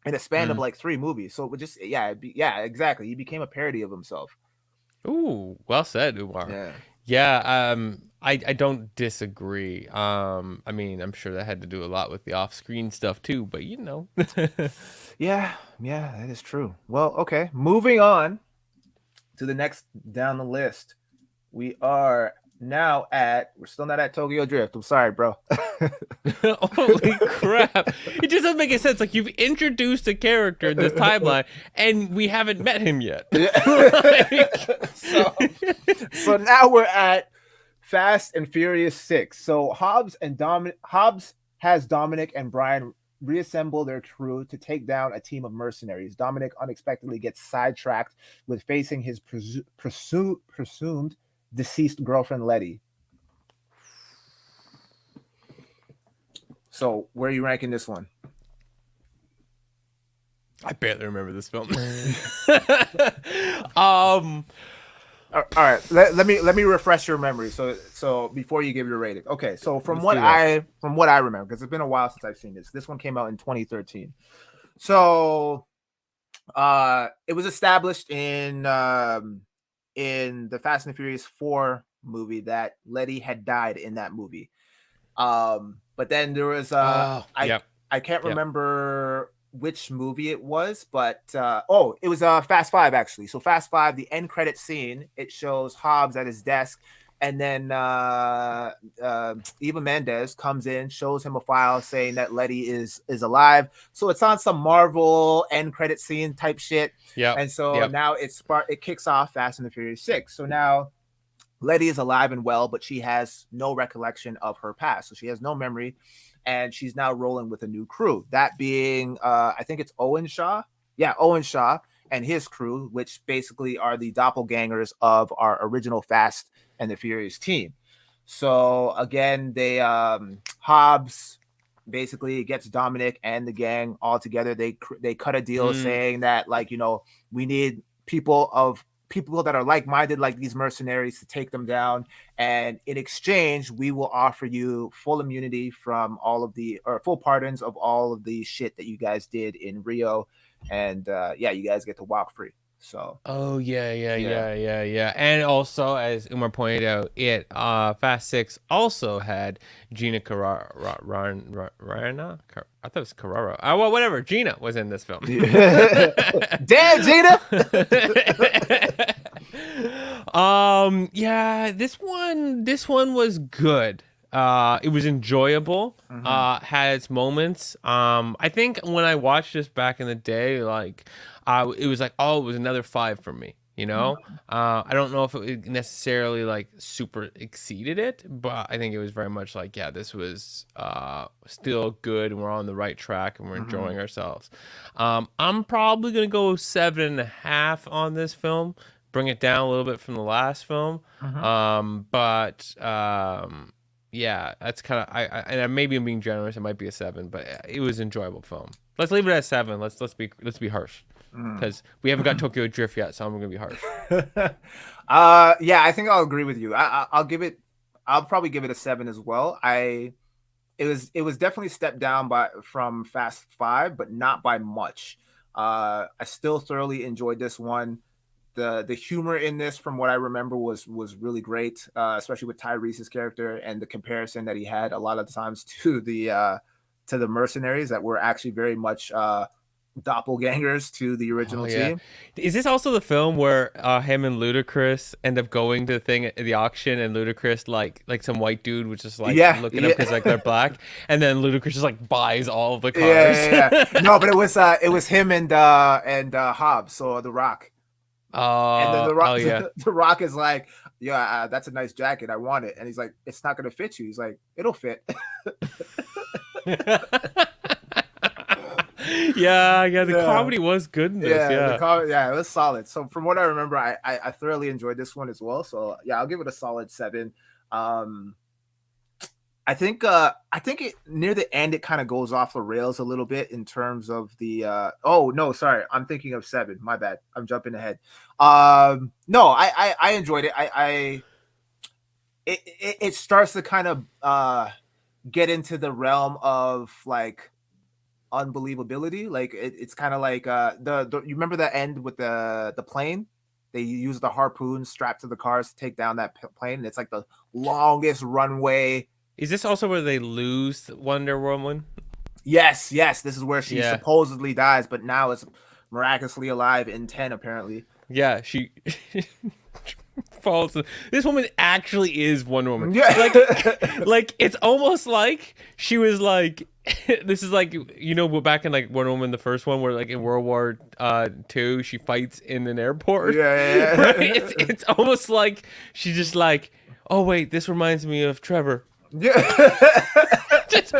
in a span of Mm. like 3 movies. So it would just yeah, exactly. He became a parody of himself. Ooh, well said, Umar. Yeah. Yeah, I don't disagree. I mean, I'm sure that had to do a lot with the off-screen stuff too, but you know. Yeah, yeah, that is true. Well, okay. Moving on to the next down the list. We are now at we're still not at Tokyo Drift. I'm sorry, bro. Holy crap. It just doesn't make any sense. Like, you've introduced a character in this timeline, and we haven't met him yet. Like... so now we're at Fast and Furious 6. So Hobbs has Dominic and Brian reassemble their crew to take down a team of mercenaries. Dominic unexpectedly gets sidetracked with facing his presumed deceased girlfriend Letty. So where are you ranking this one? I barely remember this film. um, All right, let me refresh your memory. So before you give your rating, okay. So let's do that. from what I remember, because it's been a while since I've seen this. This one came out in 2013. So it was established in the Fast and Furious 4 movie that Letty had died in that movie. But then there was Oh, yep, I can't yep. remember which movie it was, but it was Fast Five actually. So Fast Five, the end credit scene, it shows Hobbs at his desk, and then Eva Mendes comes in, shows him a file saying that Letty is alive. So it's on some Marvel end credit scene type shit, Yep, and so yep. now it kicks off Fast and the Furious 6. So now Letty is alive and well, but she has no recollection of her past. So she has no memory, and she's now rolling with a new crew. That being, I think it's Owen Shaw. Yeah, Owen Shaw and his crew, which basically are the doppelgangers of our original Fast and the Furious team. So again, they Hobbs basically gets Dominic and the gang all together. They cut a deal saying that like we need people that are like-minded like these mercenaries to take them down, and in exchange we will offer you full immunity from all of the or full pardons of all of the shit that you guys did in Rio, and yeah, you guys get to walk free. So Oh yeah, yeah, yeah. yeah, yeah, yeah. And also, as Umar pointed out, Fast Six also had Gina Carrara. Rana? I thought it was Carrara. Well, whatever. Gina was in this film. Damn, Gina. Yeah, this one was good. It was enjoyable. Had its moments. I think when I watched this back in the day, like, it was like, oh, it was another 5 for me. You know, I don't know if it necessarily like super exceeded it, but I think it was very much like, yeah, this was still good, and we're on the right track, and we're enjoying ourselves. I'm probably gonna go 7.5 on this film, bring it down a little bit from the last film. But yeah, that's kind of and maybe I'm being generous. It might be a 7, but it was an enjoyable film. Let's leave it at 7. Let's be harsh, because we haven't got Tokyo Drift yet, so I'm gonna be harsh. Yeah, I think I'll agree with you. I'll give it. I'll probably give it a 7 as well. It was definitely a step down from Fast Five, but not by much. I still thoroughly enjoyed this one. The humor in this, from what I remember, was really great, especially with Tyrese's character and the comparison that he had a lot of times to the mercenaries that were actually very much doppelgangers to the Oh original yeah, team. is this also the film where him and Ludacris end up going to the thing at the auction, and Ludacris like some white dude was just like Yeah, looking up yeah, because like they're black, and then Ludacris just like buys all of the yeah, cars. No, but it was him and Hobbs, so the Rock. And then Oh, the oh Rock, yeah. the Rock is like, "Yeah, that's a nice jacket. I want it." And he's like, "It's not gonna fit you." He's like, "It'll fit." Yeah, yeah. The Yeah, comedy was good in this. yeah. Yeah. Yeah, it was solid. So from what I remember, I thoroughly enjoyed this one as well. So yeah, I'll give it a solid 7. Um, I think it near the end it kind of goes off the rails a little bit in terms of the oh no, sorry, I'm thinking of 7. My bad. I'm jumping ahead. No, I enjoyed it. It starts to kind of get into the realm of like unbelievability. Like it's kind of like the you remember the end with the plane? They use the harpoon strapped to the cars to take down that plane. And it's like the longest runway. Is this also where they lose Wonder Woman? Yes, yes, this is where she Yeah. supposedly dies, but now it's miraculously alive in 10 apparently. Yeah, she falls. This woman actually is Wonder Woman. Yeah. Like it's almost like she was like, this is like back in like Wonder Woman the first one where like in World War II she fights in an airport. Right? Yeah. It's almost like she just like, oh wait, this reminds me of Trevor. Yeah. just,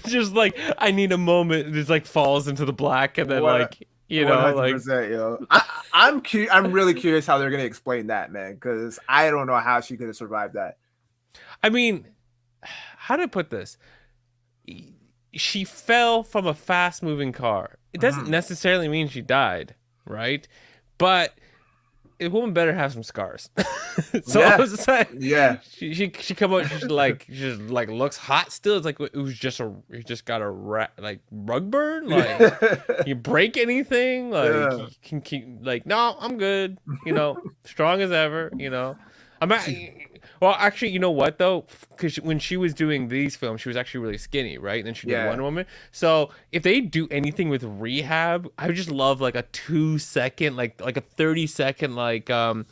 just like I need a moment. Just like falls into the black and then like 100%, yo. I'm really curious how they're gonna explain that, man, because I don't know how she could have survived that. I mean, how to put this? She fell from a fast moving car. It doesn't necessarily mean she died, right? But a woman better have some scars. So Yeah. I was just like, Yeah. she come out, she just like looks hot still. It's like it was just you just got a like rug burn. Like you break anything? Like Yeah. you can keep like no, I'm good. Strong as ever. I'm at, well, actually, you know what though? Because when she was doing these films, she was actually really skinny, right? And then she did Yeah. Wonder Woman. So if they do anything with rehab, I would just love like a 2 second, like a 30 second, like what am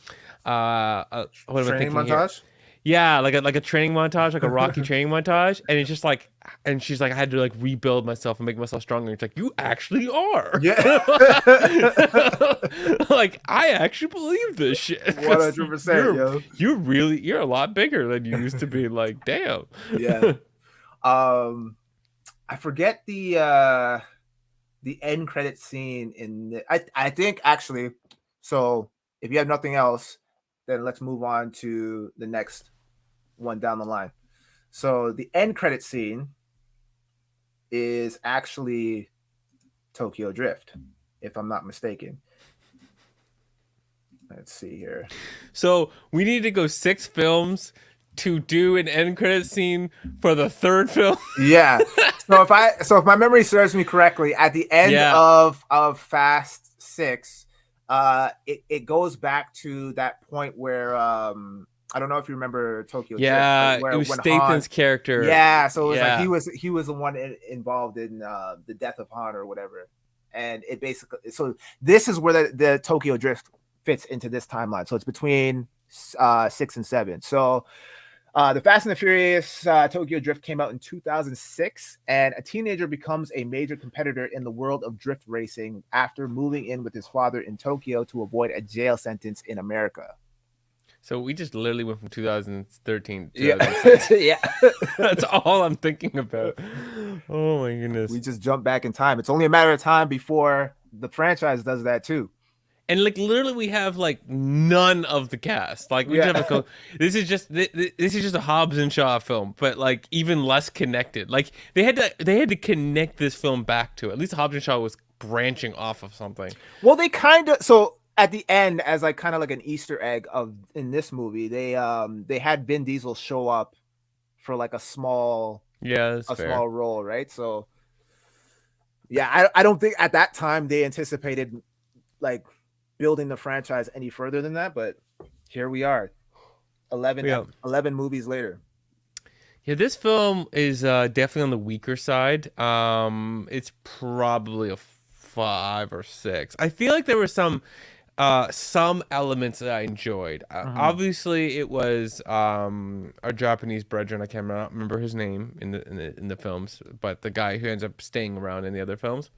I Training thinking here? montage. Yeah, like a training montage, like a Rocky training montage, and it's just like, and she's like, I had to like rebuild myself and make myself stronger. It's like you actually are. Yeah. Like I actually believe this shit. 100%, yo. You're a lot bigger than you used to be. Like damn. Yeah. I forget the end credit scene I think actually. So if you have nothing else, then let's move on to the next one down the line. So the end credit scene is actually Tokyo Drift, if I'm not mistaken. Let's see here. So we need to go 6 films to do an end credit scene for the third film. Yeah. So if my memory serves me correctly, at the end of Fast 6, it goes back to that point where I don't know if you remember Tokyo Yeah, Drift, where it was when Statham's character. Yeah, so it was Yeah. like he was the one involved in the death of Han or whatever, and it basically so this is where the Tokyo Drift fits into this timeline. So it's between 6 and 7. So the Fast and the Furious Tokyo Drift came out in 2006, and a teenager becomes a major competitor in the world of drift racing after moving in with his father in Tokyo to avoid a jail sentence in America. So we just literally went from 2013 to Yeah. 2006. Yeah. That's all I'm thinking about. Oh my goodness. We just jump back in time. It's only a matter of time before the franchise does that too. And like literally we have like none of the cast. Like we just have this is just a Hobbs and Shaw film, but like even less connected. Like they had to connect this film back to it. At least Hobbs and Shaw was branching off of something. Well, they kind of so at the end, as like kind of like an Easter egg of in this movie, they had Vin Diesel show up for like a small small role, right? So yeah, I don't think at that time they anticipated like building the franchise any further than that, but here we are 11 movies later. Yeah, this film is definitely on the weaker side. It's probably a 5 or 6. I feel like there were some elements that I enjoyed. Hmm. Obviously, it was our Japanese brethren. I can't remember his name in the films, but the guy who ends up staying around in the other films.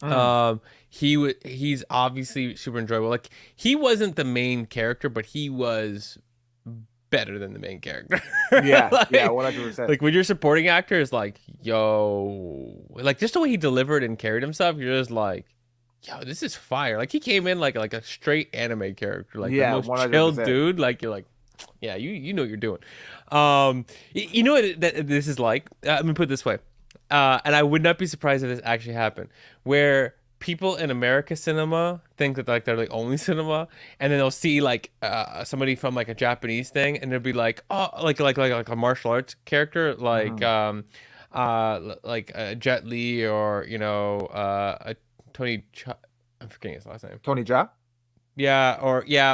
Hmm. Um, he's obviously super enjoyable. Like he wasn't the main character, but he was better than the main character. Yeah, yeah, like, 100%. like when your supporting actor is like, yo, like just the way he delivered and carried himself, you're just like, yo, this is fire. Like he came in like a straight anime character, like the Yeah, most chilled 100%. dude. Like you're like, yeah, you know what you're doing. You know what this is like. Let me put it this way, and I would not be surprised if this actually happened, where people in America cinema think that like they're the only cinema, and then they'll see like somebody from like a Japanese thing, and they'll be like, oh, like a martial arts character, Hmm. like Jet Li or a Tony. I'm forgetting his last name. Tony Jaa? Yeah,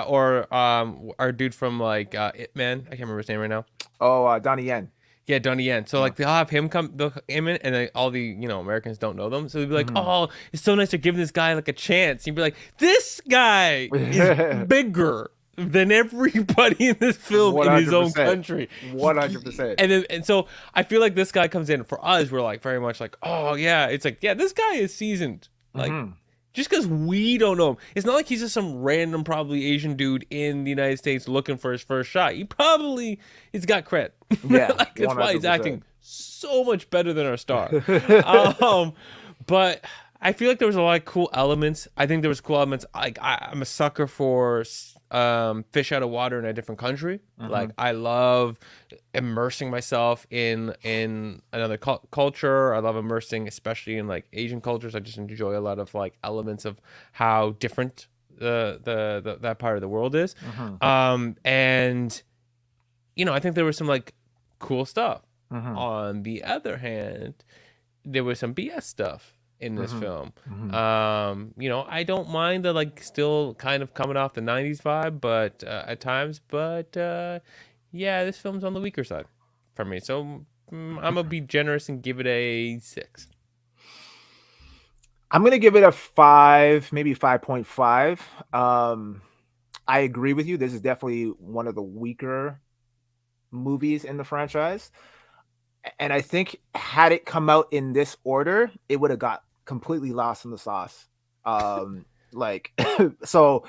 or our dude from like It Man. I can't remember his name right now. Oh, Donnie Yen. Yeah, Donnie Yen. So like they'll have they'll him in, and then all the Americans don't know them. So they'll be like, Hmm. "Oh, it's so nice to give this guy like a chance." You'd be like, "This guy is bigger than everybody in this film in his own 100%. country." 100%. And so I feel like this guy comes in for us. We're like very much like, "Oh yeah," it's like, "Yeah, this guy is seasoned." Like Hmm. just because we don't know him, it's not like he's just some random, probably Asian dude in the United States looking for his first shot. He probably he's got cred. Yeah, Like that's why he's 100%. acting so much better than our star. Um, but I feel like there was a lot of cool elements. I think there was cool elements. Like I'm a sucker for fish out of water in a different country. Hmm. Like I love immersing myself in another culture. I love immersing, especially in like Asian cultures. I just enjoy a lot of like elements of how different the that part of the world is. Hmm. And I think there was some like cool stuff. Hmm. On the other hand, there was some BS stuff in this Hmm. film. Hmm. I don't mind the like still kind of coming off the '90s vibe, but at times, but yeah, this film's on the weaker side for me. So I'm gonna be generous and give it a 6. I'm gonna give it a 5, maybe 5.5. I agree with you. This is definitely one of the weaker movies in the franchise. And I think had it come out in this order, it would have got completely lost in the sauce. Like so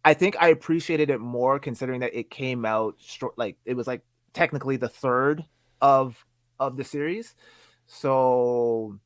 I think I appreciated it more considering that it came out short, like it was like technically the third of the series. So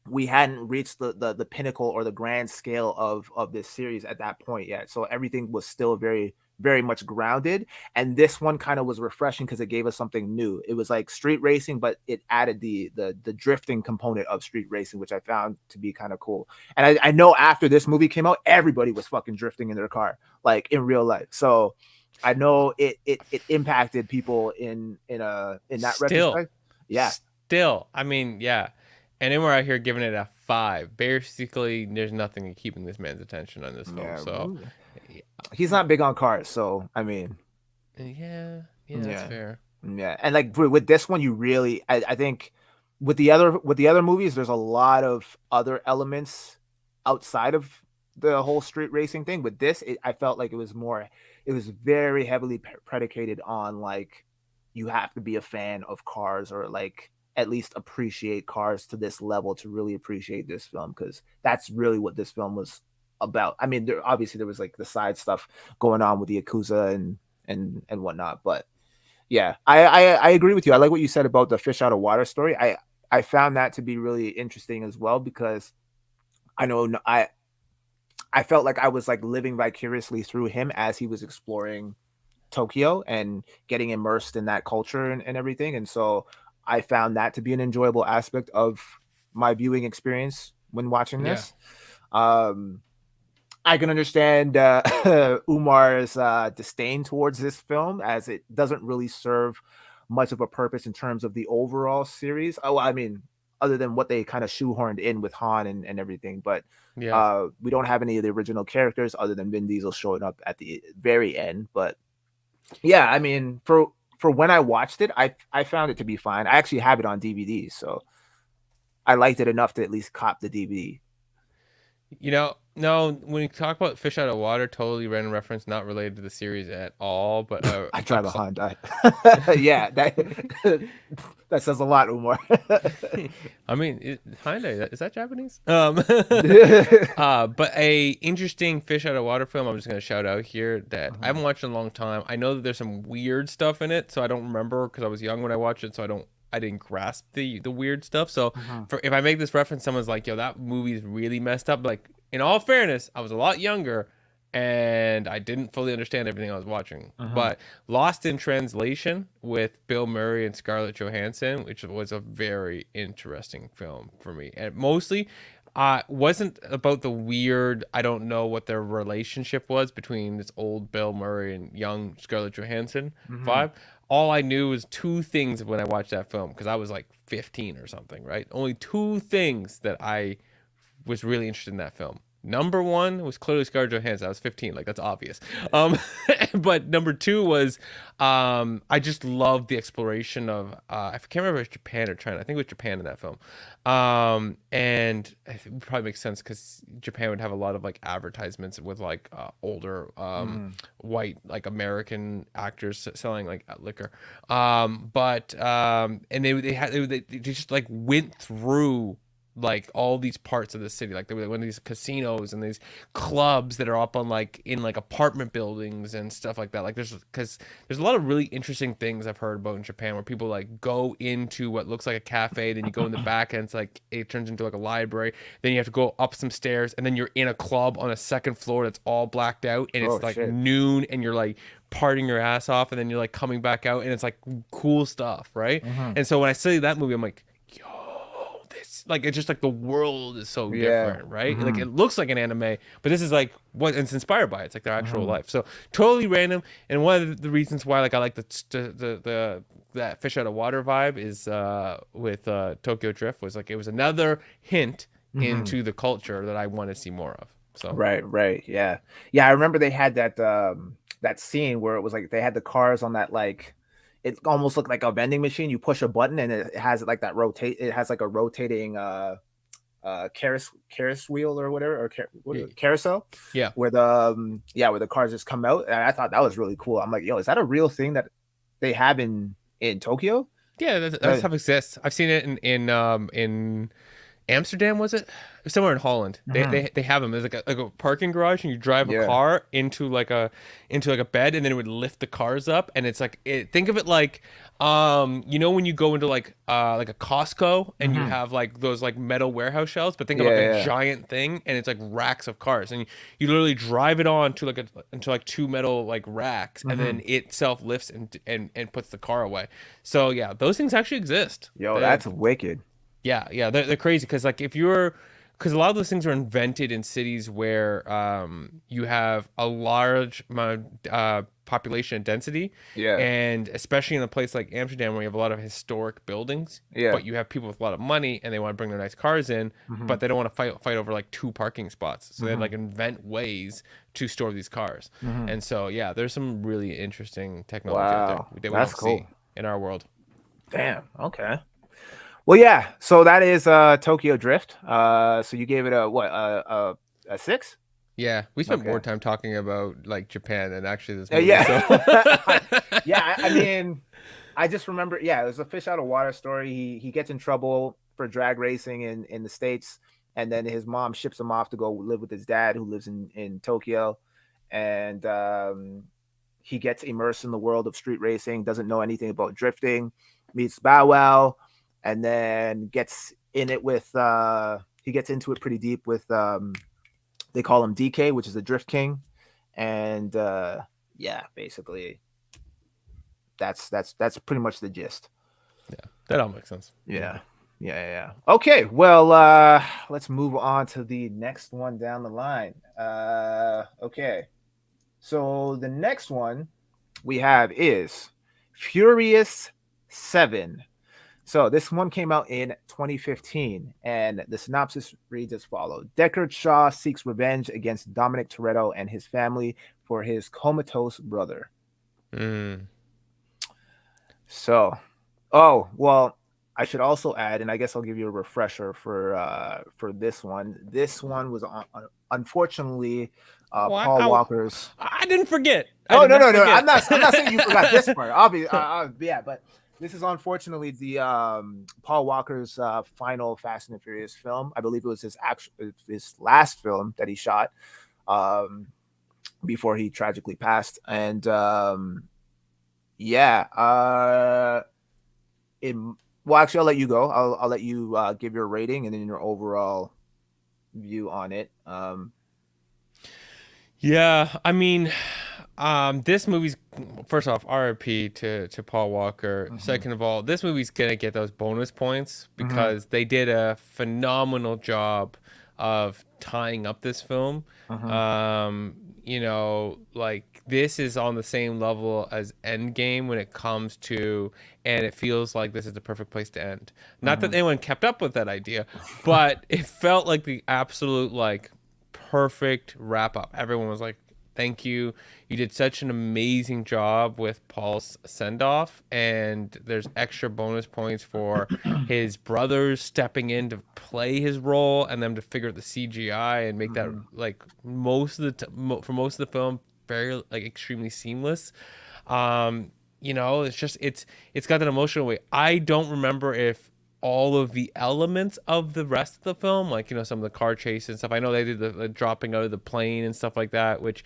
we hadn't reached the pinnacle or the grand scale of this series at that point yet. So everything was still very much grounded. And this one kind of was refreshing because it gave us something new. It was like street racing, but it added the drifting component of street racing, which I found to be kind of cool. And I know after this movie came out, everybody was fucking drifting in their car, like in real life. So I know it impacted people in that Still, retrospect. Yeah. I mean, yeah. And then we're out here giving it a 5. Basically, there's nothing keeping this man's attention on this film. Yeah. So, He's not big on cars, so I mean, yeah, that's yeah, fair. yeah, and like with this one, you really, I think, with the other movies, there's a lot of other elements outside of the whole street racing thing. With this, I felt like it was very heavily predicated on like you have to be a fan of cars or like at least appreciate cars to this level to really appreciate this film because that's really what this film was about. I mean, there was like the side stuff going on with the Yakuza and whatnot, but yeah, I agree with you. I like what you said about the fish out of water story. I found that to be really interesting as well because I know I felt like I was like living vicariously through him as he was exploring Tokyo and getting immersed in that culture and everything. And so I found that to be an enjoyable aspect of my viewing experience when watching Yeah. this. Um, I can understand Umar's disdain towards this film as it doesn't really serve much of a purpose in terms of the overall series. Oh, I mean, other than what they kind of shoehorned in with Han and everything, but Yeah. we don't have any of the original characters other than Vin Diesel showing up at the very end. But yeah, I mean, for when I watched it, I found it to be fine. I actually have it on DVD, so I liked it enough to at least cop the DVD. You know, no, when you talk about Fish Out of Water, totally random reference, not related to the series at all, but I a drive a Honda. Yeah, that says a lot, Umar. I mean, Hyundai, is that Japanese? But a interesting Fish Out of Water film I'm just gonna shout out here that I haven't watched in a long time. I know that there's some weird stuff in it, so I don't remember because I was young when I watched it, so I didn't grasp the weird stuff. So if I make this reference, someone's like, "Yo, that movie is really messed up." Like, in all fairness, I was a lot younger and I didn't fully understand everything I was watching. But Lost in Translation with Bill Murray and Scarlett Johansson, which was a very interesting film for me, and mostly wasn't about the weird, I don't know what their relationship was between this old Bill Murray and young Scarlett Johansson vibe. All I knew was two things when I watched that film, because I was like 15 or something, right? Only two things that I was really interested in that film. Number one was clearly Scarlett Johansson. I was 15, like that's obvious. But number two was I just loved the exploration of I can't remember if it was Japan or China. I think it was Japan in that film. And it would probably make sense because Japan would have a lot of like advertisements with like older white like American actors selling like liquor. And they just like went through like all these parts of the city, like they went to these casinos and these clubs that are up on like in like apartment buildings and stuff like that. Like because there's a lot of really interesting things I've heard about in Japan where people like go into what looks like a cafe, then you go in the back and it's like it turns into like a library, then you have to go up some stairs and then you're in a club on a second floor that's all blacked out and it's like shit. noon and you're like partying your ass off and then you're like coming back out and it's like cool stuff, right? And so when I see that movie I'm like, yo, this like it's just like the world is so different, right? Like it looks like an anime, but this is like what it's inspired by. It's like their actual life. So totally random. And one of the reasons why like I like the that Fish Out of Water vibe is with Tokyo Drift was like it was another hint into the culture that I want to see more of. So Right, yeah, yeah. I remember they had that that scene where it was like they had the cars on that like it almost looked like a vending machine. You push a button and it has like that rotate. It has like a rotating carousel wheel or whatever or carousel. yeah. Where the where the cars just come out. And I thought that was really cool. I'm like, yo, is that a real thing that they have in Tokyo? Yeah, that stuff exists. I've seen it in Amsterdam, was it? Somewhere in Holland. They have them. There's like a parking garage, and you drive a car into like a bed, and then it would lift the cars up, and it's like think of it like you know when you go into like a Costco and you have like those like metal warehouse shelves, but think of like a giant thing, and it's like racks of cars, and you literally drive it on to like into like two metal like racks, and then it self lifts and puts the car away. So yeah, those things actually exist. Yo, that's wicked. Yeah, they're crazy because like because a lot of those things are invented in cities where you have a large amount of population and density, and especially in a place like Amsterdam where you have a lot of historic buildings, but you have people with a lot of money and they want to bring their nice cars in, but they don't want to fight over like two parking spots, so they like invent ways to store these cars, and so yeah, there's some really interesting technology out there that we don't see in our world. Damn. Okay. Well, yeah. So that is Tokyo Drift. So you gave it a 6? Yeah, we spent more time talking about like Japan than actually this movie. Yeah. So. Yeah. I mean, I just remember. Yeah, it was a Fish Out of Water story. He gets in trouble for drag racing in the States, and then his mom ships him off to go live with his dad, who lives in Tokyo, and he gets immersed in the world of street racing. Doesn't know anything about drifting. Meets Bow Wow. And then gets in it with he gets into it pretty deep with they call him DK, which is the Drift King, and yeah, basically that's pretty much the gist. Yeah, that all makes sense. Yeah. Okay, well, let's move on to the next one down the line. Okay, so the next one we have is Furious 7. So this one came out in 2015, and the synopsis reads as follows. Deckard Shaw seeks revenge against Dominic Toretto and his family for his comatose brother. So, oh well, I should also add, and I guess I'll give you a refresher for this one. This one was unfortunately Oh, Paul Walker's. I didn't forget. I No, did no, not no, no. forget. I'm not saying you forgot this part. Yeah, but this is unfortunately the Paul Walker's final Fast and the Furious film. I believe it was his last film that he shot um, before he tragically passed. And yeah, it, well, actually, I'll let you go. I'll let you give your rating and then your overall view on it. Yeah, I mean, this movie's first off, RIP to Paul Walker. Mhm, Second of all, this movie's gonna get those bonus points mhm, because they did a phenomenal job of tying up this film. mhm, Um, like this is on the same level as Endgame when it comes to, and it feels like this is the perfect place to end. Not that mhm, anyone kept up with that idea, but it felt like the absolute like perfect wrap up. Everyone was like, "Thank you. You did such an amazing job with Paul's send off." And there's extra bonus points for his brothers stepping in to play his role and them to figure out the CGI and make that mhm, like for most of the film very like extremely seamless. Um, it's just it's got that emotional weight. I don't remember if all of the elements of the rest of the film, like some of the car chase and stuff. I know they did the dropping out of the plane and stuff like that, which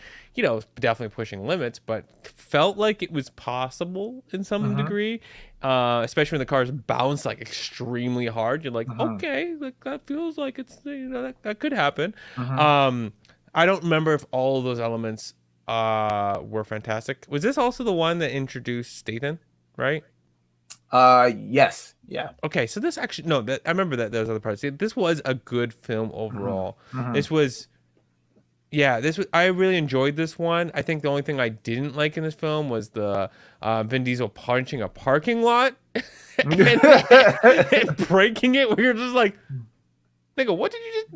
definitely pushing limits, but felt like it was possible in some mhm, degree. Especially when the cars bounce like extremely hard, you're like, mhm, okay, like that feels like it's that could happen. mhm. Um, I don't remember if all of those elements were fantastic. Was this also the one that introduced Statham, right? Yes, yeah. Okay, so this actually no, that I remember that there was other parts. This was a good film Mhm, overall. mhm, This was this was I really enjoyed this one. I think the only thing I didn't like in this film was the Vin Diesel punching a parking lot and breaking it. We were just like, nigga, what did you just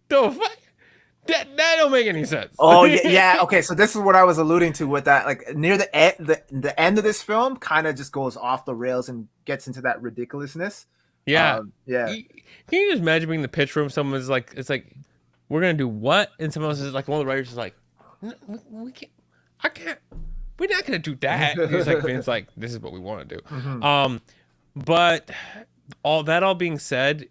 the fuck? That don't make any sense. Oh yeah, yeah. Okay, so this is what I was alluding to with that. Like near the end of this film, kind of just goes off the rails and gets into that ridiculousness. Yeah. Yeah. Can you just imagine being in the pitch room? Someone's like, it's like, we're gonna do what? And someone else is like, one of the writers is like, we can't, I can't, we're not gonna do that. And he's like, Vince, like, this is what we want to do. Mhm, But all being said,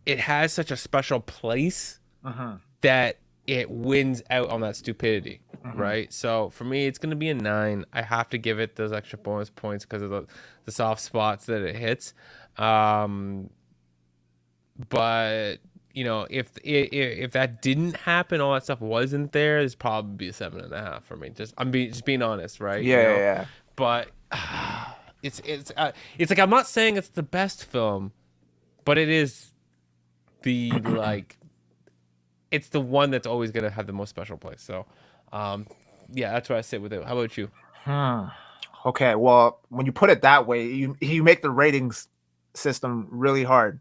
it has such a special place mhm, that it wins out on that stupidity, mhm. right? So for me, it's gonna be a 9. I have to give it those extra bonus points because of the soft spots that it hits. Um, but if that didn't happen, all that stuff wasn't there, it's probably be a 7.5 for me. Just being honest, right? Yeah, yeah, But it's like I'm not saying it's the best film, but it is the like it's the one that's always gonna have the most special place. So, um, yeah, that's where I sit with it. How about you? yeah. Okay, well, when you put it that way, you make the ratings system really hard.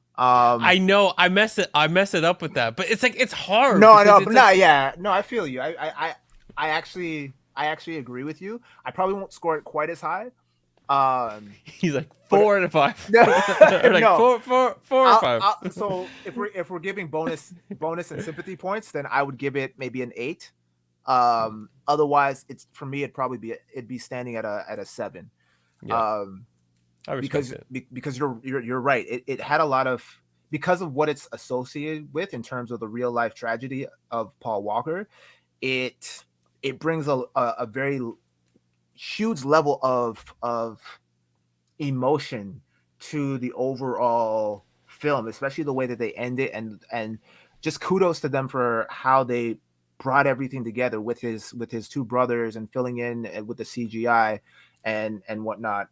I know I mess it up with that, but it's like it's hard No, because no, but it's no, like yeah, no, I feel you. I actually agree with you. I probably won't score it quite as high. Um, he's like but 4 out of 5, no, or like no. four or five. So if we're giving bonus and sympathy points, then I would give it maybe an 8. Otherwise, it's for me it'd be standing at a 7. Yeah, Um, I respect because it. because you're right. It had a lot of because of what it's associated with in terms of the real life tragedy of Paul Walker. It it brings a very huge level of emotion to the overall film, especially the way that they end it, and just kudos to them for how they brought everything together with his two brothers and filling in with the CGI and whatnot.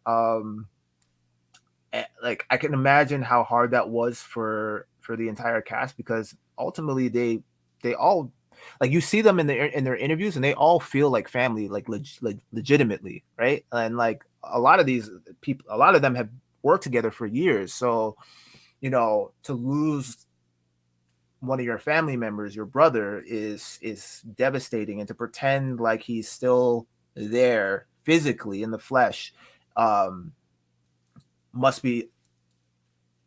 Like I can imagine how hard that was for the entire cast because ultimately they all like you see them in their interviews and they all feel like family like legitimately, right? And like a lot of these people, a lot of them have worked together for years. So to lose one of your family members, your brother, is devastating, and to pretend like he's still there physically in the flesh, um must be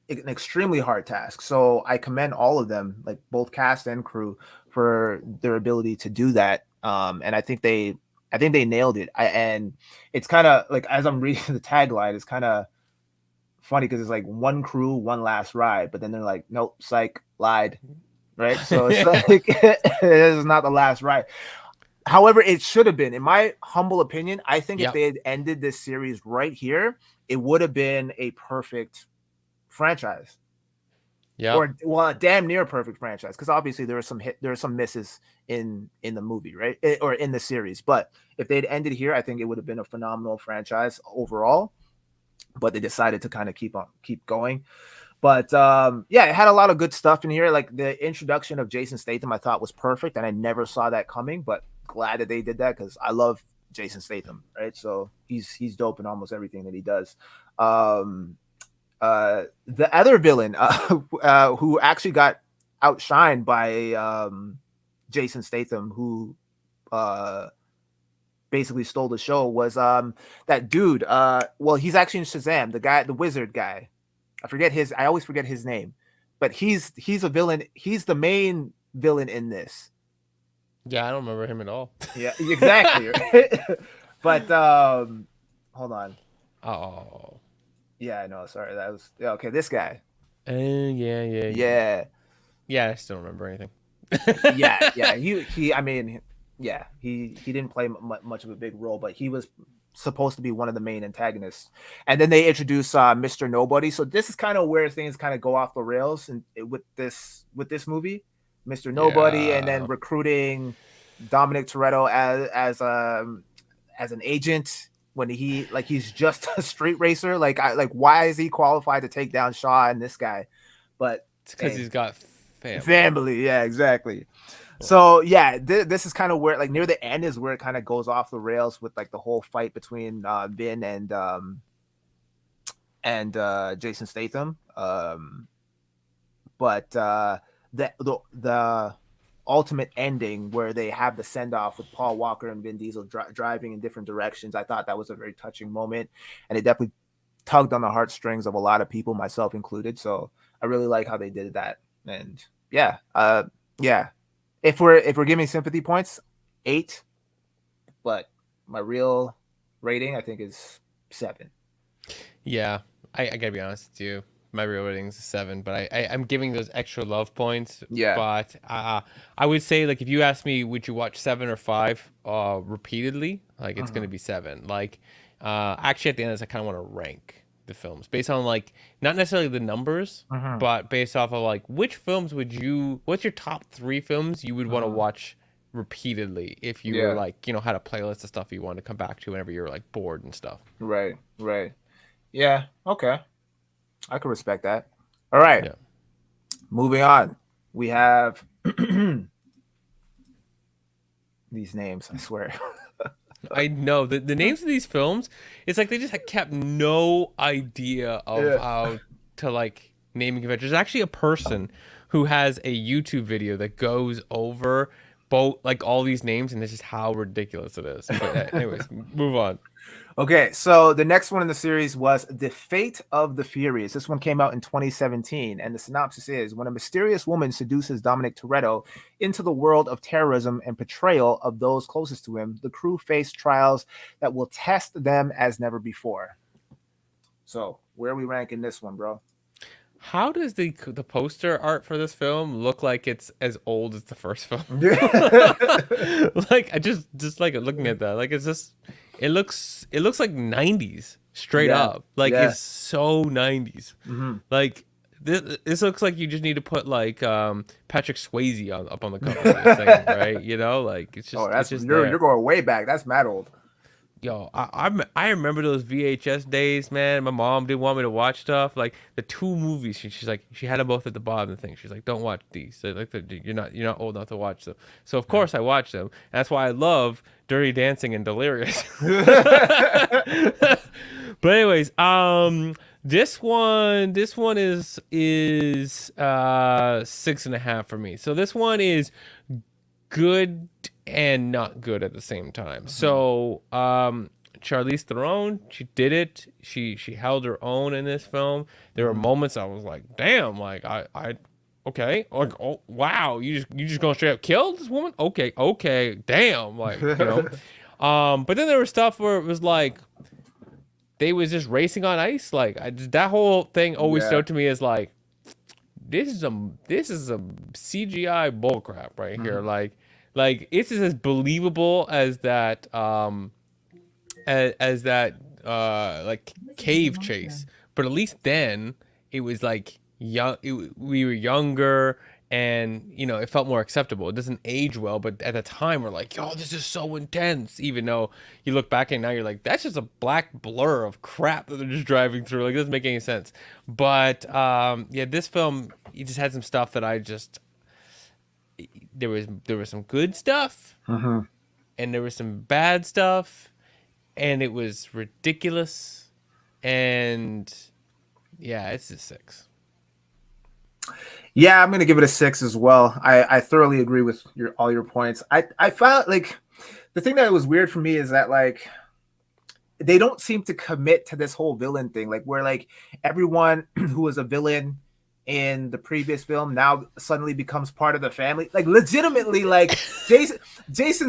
an extremely hard task. So I commend all of them, like both cast and crew, for their ability to do that. And I think they nailed it. And it's kind of like, as I'm reading the tagline, it's kind of funny because it's like one crew, one last ride, but then they're like, nope, psych, lied, right? So it's like it is not the last ride. However, it should have been, in my humble opinion. I think if Yep. they had ended this series right here, it would have been a perfect franchise, Yep. or well, a damn near perfect franchise. Because obviously there are some misses in the movie, right, or in the series. But if they'd ended here, I think it would have been a phenomenal franchise overall. But they decided to kind of keep going. But yeah, it had a lot of good stuff in here. Like the introduction of Jason Statham, I thought was perfect, and I never saw that coming. But glad that they did that because I love Jason Statham, right? So he's dope in almost everything that he does. Um, the other villain who actually got outshined by Jason Statham, who uh, basically stole the show, was that dude. Well, he's actually in Shazam, the guy, the wizard guy. I always forget his name, but he's a villain. He's the main villain in this. Yeah, I don't remember him at all. Yeah, exactly. But hold on. Oh. Yeah, I know. Sorry, that was yeah, okay. This guy. Yeah. Yeah, Yeah, I still don't remember anything. yeah. He. I mean, yeah. He didn't play much of a big role, but he was supposed to be one of the main antagonists. And then they introduce Mr. Nobody. So this is kind of where things kind of go off the rails, and with this movie, Mr. Nobody, and then Yeah. recruiting Dominic Toretto as an agent when he's just a street racer. Like why is he qualified to take down Shaw and this guy? But It's because hey, he's got family. family, yeah, exactly. So yeah, this is kind of where, like, near the end is where it kind of goes off the rails with like the whole fight between Vin and Jason Statham. But the ultimate ending where they have the send off with Paul Walker and Vin Diesel driving in different directions, I thought that was a very touching moment, and it definitely tugged on the heartstrings of a lot of people, myself included. So I really like how they did that, and yeah, yeah. If we're giving sympathy points, 8, but my real rating I think is 7. Yeah, I gotta be honest with you. My real rating's a 7, but I'm giving those extra love points. Yeah. But I would say, like, if you ask me, would you watch 7 or 5 repeatedly? Like, it's gonna Mhm. be 7. Like, actually, at the end of this, I kind of want to rank the films based on, like, not necessarily the numbers, Mhm. but based off of, like, which films would you? What's your top 3 films you would want to Mhm. watch repeatedly if you were, Yeah. like, had a playlist of stuff you want to come back to whenever you're, like, bored and stuff. Right. Right. Yeah. Okay. I can respect that. All right. Yeah. Moving on. We have these names, I swear. I know the names of these films. It's like they just had kept no idea of Yeah. how to, like, naming conventions. There's actually a person who has a YouTube video that goes over both, like, all these names, and this is how ridiculous it is. But anyways, move on. Okay, so the next one in the series was The Fate of the Furious. This one came out in 2017, and the synopsis is: when a mysterious woman seduces Dominic Toretto into the world of terrorism and betrayal of those closest to him, the crew face trials that will test them as never before. So, where are we ranking this one, bro? How does the poster art for this film look like it's as old as the first film? Like, I just like looking at that. Like, it's just it looks like 90s straight Yeah, up. Like, yeah. it's so 90s. Hmm. Like, this looks like you just need to put, like, Patrick Swayze up on the cover of this thing, right? Like, it's Oh, it's that's just you're there. going way back. That's mad old. Yo, I remember those VHS days, man. My mom didn't want me to watch stuff like the 2 movies. She's like, she had them both at the bottom of the thing. She's like, don't watch these. So, like, you're not old enough to watch them. So of course I watched them. That's why I love Dirty Dancing and Delirious. But anyways, this one is 6.5 for me. So this one is good and not good at the same time. Mhm. So, Charlize Theron, she did it. She held her own in this film. There were moments I was like, damn, like I okay, like, oh wow, you just gonna straight up kill this woman? Okay, damn, like, but then there was stuff where it was like they was just racing on ice. Like that whole thing always showed to me as like this is a CGI bullcrap right here. Like it's as believable as that as that like cave chase, but at least then it was like young. We were younger, and it felt more acceptable. It doesn't age well, but at the time we're like, yo, this is so intense. Even though you look back and now you're like, that's just a black blur of crap that they're just driving through. Like, it doesn't make any sense. But yeah, this film, it just had some stuff that I just there was some good stuff, and there was some bad stuff, and it was ridiculous, and yeah, it's a 6. Yeah, I'm gonna give it a 6 as well. I thoroughly agree with all your points. I found like the thing that was weird for me is that like they don't seem to commit to this whole villain thing, like where like everyone who was a villain in the previous film now suddenly becomes part of the family. Like legitimately, like Jason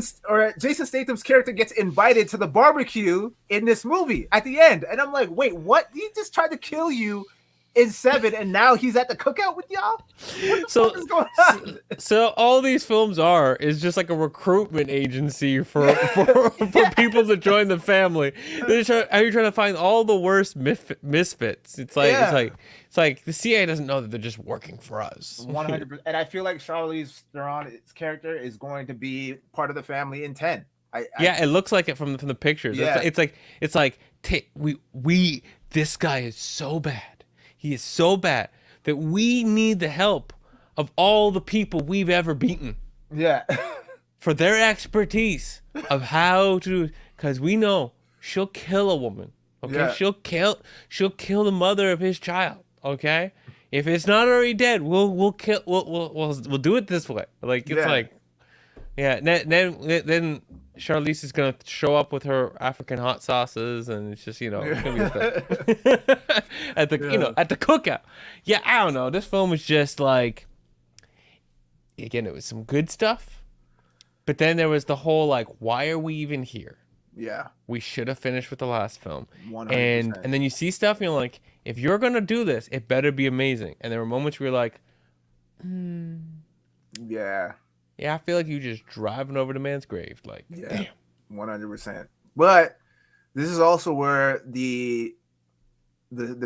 Statham's character gets invited to the barbecue in this movie at the end, and I'm like, wait, what? He just tried to kill you in 7, and now he's at the cookout with y'all? What the fuck is going on? So all these films is just like a recruitment agency for people to join the family. You're trying to find all the worst misfits. It's like the CIA doesn't know that they're just working for us. 100%. And I feel like Charlize Theron's character is going to be part of the family in 10. Yeah, it looks like it from the pictures. Yeah. It's like this guy is so bad. He is so bad that we need the help of all the people we've ever beaten. Yeah. For their expertise of how to, because we know she'll kill a woman. Okay, Yeah. she'll kill the mother of his child. Okay, if it's not already dead, we'll do it this way. Like it's like, yeah. Then Charlize is gonna show up with her African hot sauces, and it's just it's gonna be a thing. At the at the cookout. Yeah, I don't know. This film was just like, again, it was some good stuff, but then there was the whole like, why are we even here? Yeah, we should have finished with the last film. 100%. And then you see stuff, and you're like, if you're gonna do this, it better be amazing. And there were moments where you're like, yeah. Yeah, I feel like you just driving over the man's grave. Like, damn. 100%. But this is also where the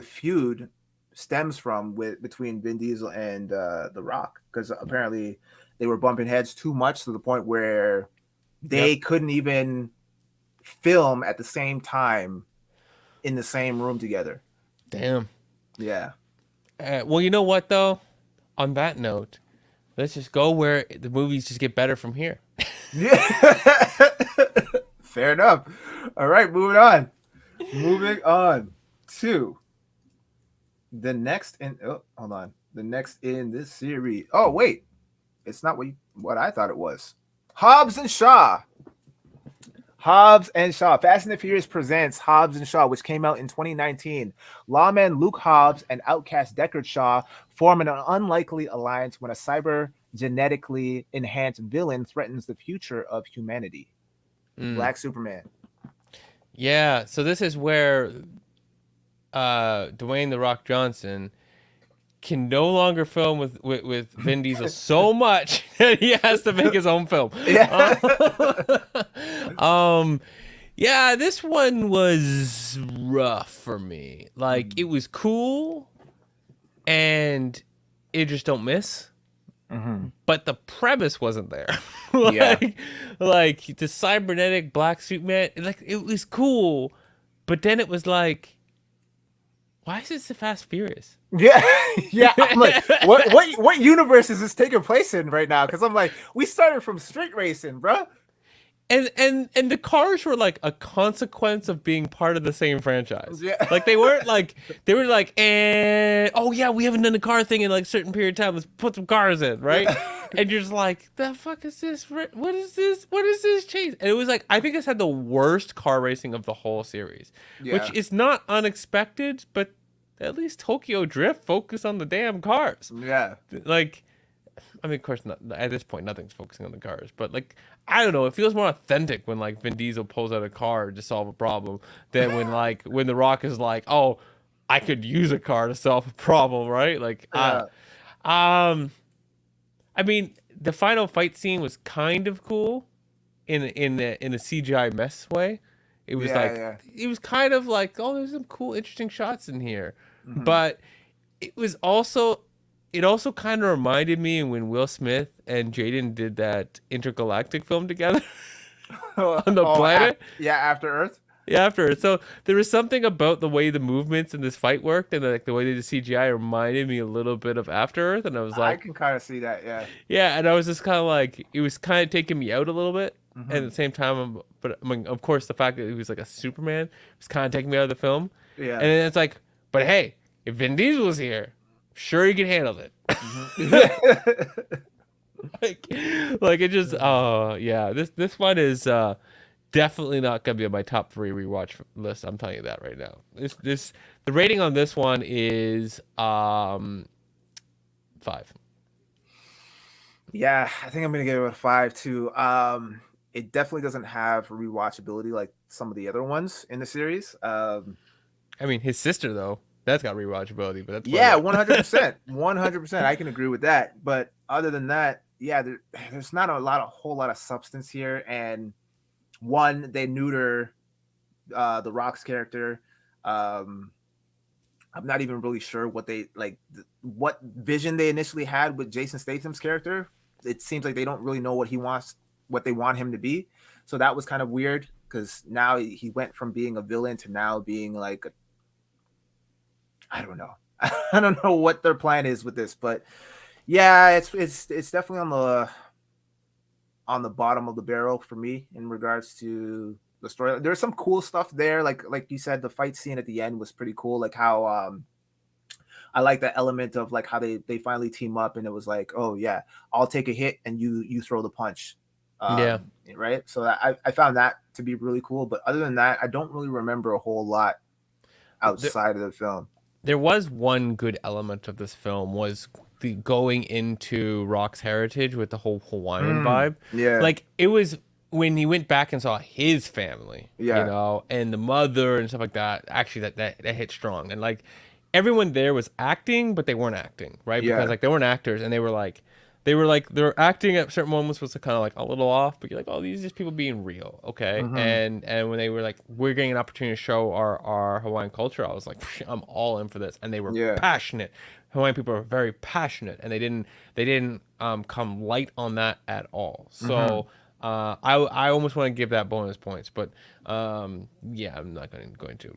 feud stems from between Vin Diesel and The Rock, because apparently they were bumping heads too much to the point where they couldn't even film at the same time in the same room together. Damn. Yeah. Well, you know what though? On that note, let's just go where the movies just get better from here. Yeah. Fair enough. All right, moving on. Moving on to the next the next in this series. Oh, wait. It's not what I thought it was. Hobbs and Shaw. Hobbs and Shaw. Fast and the Furious presents Hobbs and Shaw, which came out in 2019. Lawman Luke Hobbs and outcast Deckard Shaw form an unlikely alliance when a cyber-genetically enhanced villain threatens the future of humanity. Black Superman. Yeah, so this is where Dwayne "The Rock" Johnson can no longer film with Vin Diesel so much that he has to make his own film. Yeah. Yeah, this one was rough for me. Like, it was cool, and it just don't miss. But the premise wasn't there. Like the cybernetic black Superman, like it was cool, but then it was like, why is this the Fast Furious? Yeah, yeah. I'm like, what universe is this taking place in right now? Because I'm like, we started from street racing, bro. And the cars were like a consequence of being part of the same franchise. Yeah. Like they were like, oh yeah, we haven't done a car thing in like a certain period of time. Let's put some cars in, right? and you're just like, the fuck is this? What is this? What is this chase? And it was like, I think this had the worst car racing of the whole series, which Yeah, is not unexpected, but at least Tokyo Drift focused on the damn cars. yeah, Like, I mean, of course, not, at this point, nothing's focusing on the cars, but like, I don't know. It feels more authentic when like Vin Diesel pulls out a car to solve a problem than when The Rock is like, oh, I could use a car to solve a problem, right? Like, yeah, um, I mean, the final fight scene was kind of cool in a CGI mess way. It was yeah, like yeah. it was kind of like, oh, there's some cool, interesting shots in here, Hmm. but it was also it also kind of reminded me when Will Smith and Jaden did that intergalactic film together on the Oh, planet. yeah, After Earth. Yeah, after. So there was something about the way the movements in this fight worked and like the way they did CGI reminded me a little bit of After Earth, and I was I like, can kind of see that. Yeah. yeah, and I was just kind of like, it was kind of taking me out a little bit. And at Hmm. the same time, but I mean, of course, the fact that he was like a Superman was kind of taking me out of the film. And Yeah. then it's like, but hey, if Vin Diesel was here, sure he could handle it. Hmm. like, like it just, oh yeah, this one is definitely not gonna be on my top 3 rewatch list. I'm telling you that right now. This the rating on this one is 5. Yeah, I think I'm gonna give it a 5 too. It definitely doesn't have rewatchability like some of the other ones in the series. I mean, his sister though, that's got rewatchability, but that's about Yeah, it. 100%, 100%. I can agree with that. But other than that, yeah, there's not whole lot of substance here. And one, they neuter the Rock's character. Um, I'm not even really sure what they like, what vision they initially had with Jason Statham's character. It seems like they don't really know what he wants, what they want him to be. So that was kind of weird because now he went from being a villain to now being like, I don't know. I don't know what their plan is with this, but yeah, it's definitely on the bottom of the barrel for me in regards to the story. There's some cool stuff there, like you said, the fight scene at the end was pretty cool. Like how I like that element of like how they finally team up, and it was like, oh yeah, I'll take a hit and you throw the punch, Yeah. right? So I found that to be really cool. But other than that, I don't really remember a whole lot There, outside of the film. there was one good element of this film was the going into Rock's heritage with the whole Hawaiian vibe. Yeah, Like it was when he went back and saw his family, yeah. and the mother and stuff like that. Actually, that hit strong, and like everyone there was acting, but they weren't acting, right? Because Yeah. like they weren't actors, and they were acting at certain moments was kind of like a little off, but you're like, oh, these are just people being real, okay? Hmm. And when they were like, we're getting an opportunity to show our Hawaiian culture, I was like, I'm all in for this, and they were Yeah. passionate. Hawaiian people are very passionate, and they didn't come light on that at all. Hmm. So I almost want to give that bonus points, but yeah, I'm not going to.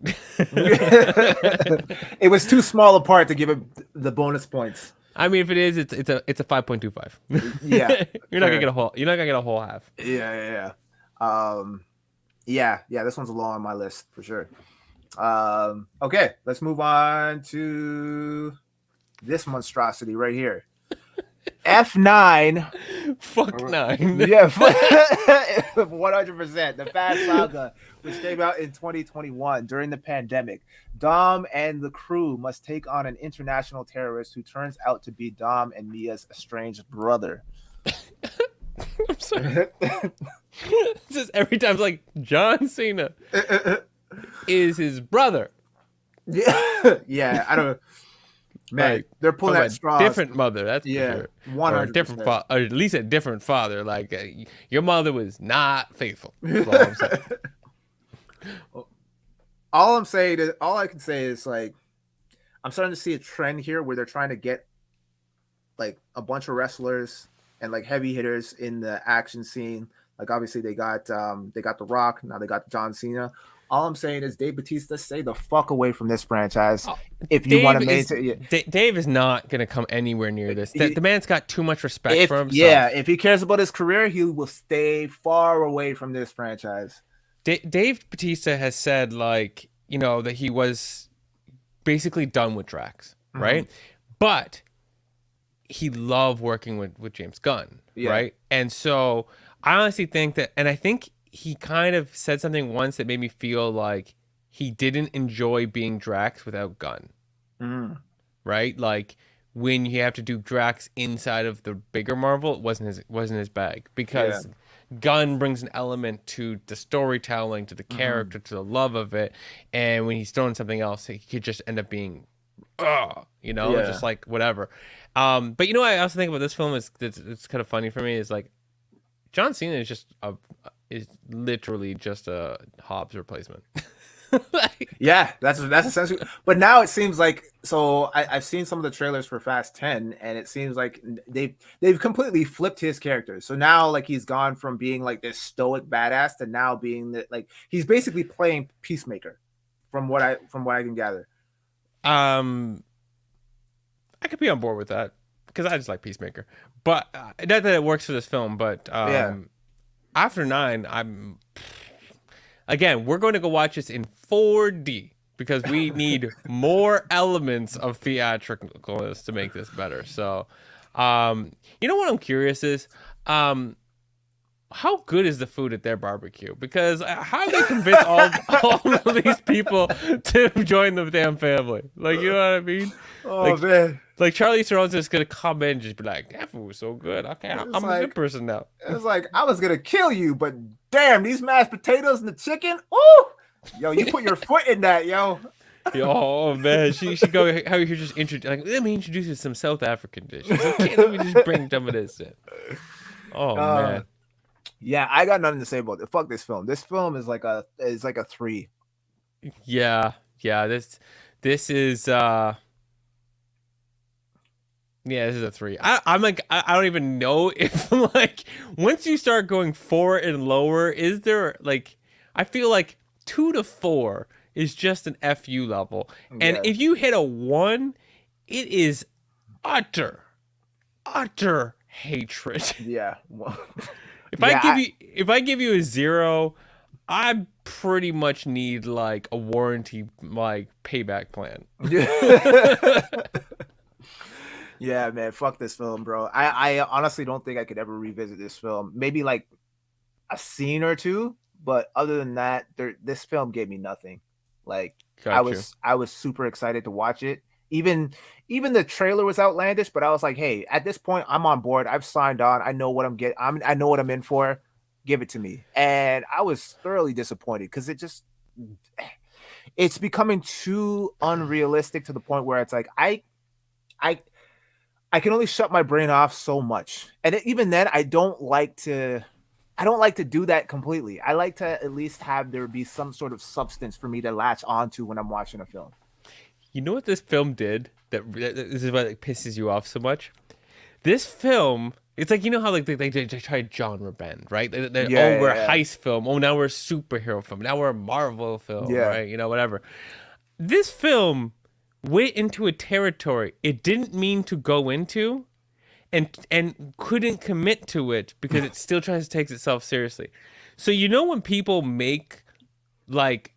It was too small a part to give it the bonus points. I mean, if it is, it's a 5.25. Yeah, You're not gonna fair. get a whole. You're not gonna get a whole half. Yeah, yeah, yeah. Yeah. This one's low on my list for sure. Okay, let's move on to this monstrosity right here. F9. Fuck 9. Yeah, 100%. The Fast Saga, which came out in 2021 during the pandemic. Dom and the crew must take on an international terrorist who turns out to be Dom and Mia's estranged brother. I'm sorry. It's just every time it's like John Cena is his brother. Yeah, yeah. I don't. Man, Like they're pulling from at a straws. different mother. That's Yeah, for sure. one Or a hundred different percent. father, or at least a different father. Like your mother was not faithful. That's all I'm saying. All I'm saying is, all I can say is like, I'm starting to see a trend here where they're trying to get like a bunch of wrestlers and like heavy hitters in the action scene. Like obviously they got The Rock, now they got John Cena. All I'm saying is Dave Batista, stay the fuck away from this franchise Oh, if you want Dave to is maintain. Dave is not gonna come anywhere near this. The man's got too much respect If for himself. yeah, if he cares about his career, he will stay far away from this franchise. Dave Batista has said like that he was basically done with Drax, right? But he loved working with James Gunn, Yeah. right? And so I honestly think that, and I think he kind of said something once that made me feel like he didn't enjoy being Drax without Gunn, Mm. right? Like when you have to do Drax inside of the bigger Marvel, it wasn't his bag Yeah. because Gunn brings an element to the storytelling, to the Mm-hmm. character, to the love of it, and when he's throwing something else, he could just end up being, Yeah. just like whatever. But you know, what I also think about this film is it's kind of funny for me is like John Cena is literally just a Hobbs replacement. Like, Yeah, that's essentially. But now it seems like so. I've seen some of the trailers for Fast 10, and it seems like they've completely flipped his character. So now, like, he's gone from being like this stoic badass to now being that, like, he's basically playing Peacemaker, from what I can gather. um, I could be on board with that because I just like Peacemaker, but not that it works for this film. But Yeah, after nine, again, we're going to go watch this in 4D because we need more elements of theatricalness to make this better. So, you know what I'm curious is, how good is the food at their barbecue? Because how do they convince all of these people to join the damn family? Like, you know what I mean? oh Like, man, like Charlie Theron's just gonna come in and just be like, "That food was so good. Okay, it's I'm a good like person now." it's like I was gonna kill you, but damn, these mashed potatoes and the chicken. Ooh, yo, you put your foot in that, yo. Oh man, she go how you just introduce like let me introduce you to some South African dishes. Okay, let me just bring some of this in. Oh uh, man, yeah, I got nothing to say about it. Fuck this film. This film is like a three. yeah. This is yeah, this is a three. I'm like I don't even know if like once you start going four and lower, is there like I feel like 2 to 4 is just an FU level, and Yeah, if you hit a one, it is utter utter hatred. yeah, well, If yeah. I give you a 0, I pretty much need like a warranty like payback plan. Yeah, man, fuck this film, bro. I honestly don't think I could ever revisit this film. Maybe like a scene or two, but other than that, this film gave me nothing. Like Got you. I was super excited to watch it. Even the trailer was outlandish, but I was like, hey, at this point, I'm on board. I've signed on. I know what I'm getting. I know what I'm in for. Give it to me. And I was thoroughly disappointed because it's becoming too unrealistic to the point where it's like I I can only shut my brain off so much. And even then I don't like to do that completely. I like to at least have there be some sort of substance for me to latch onto when I'm watching a film. You know what this film did? That this is why it pisses you off so much. This film, it's like you know how like they tried genre bend, right? Oh, Yeah, we're a yeah, heist film. Oh, now we're a superhero film. Now we're a Marvel film, yeah. right? You know, whatever. This film went into a territory it didn't mean to go into, and couldn't commit to it because it still tries to take itself seriously. So you know when people make like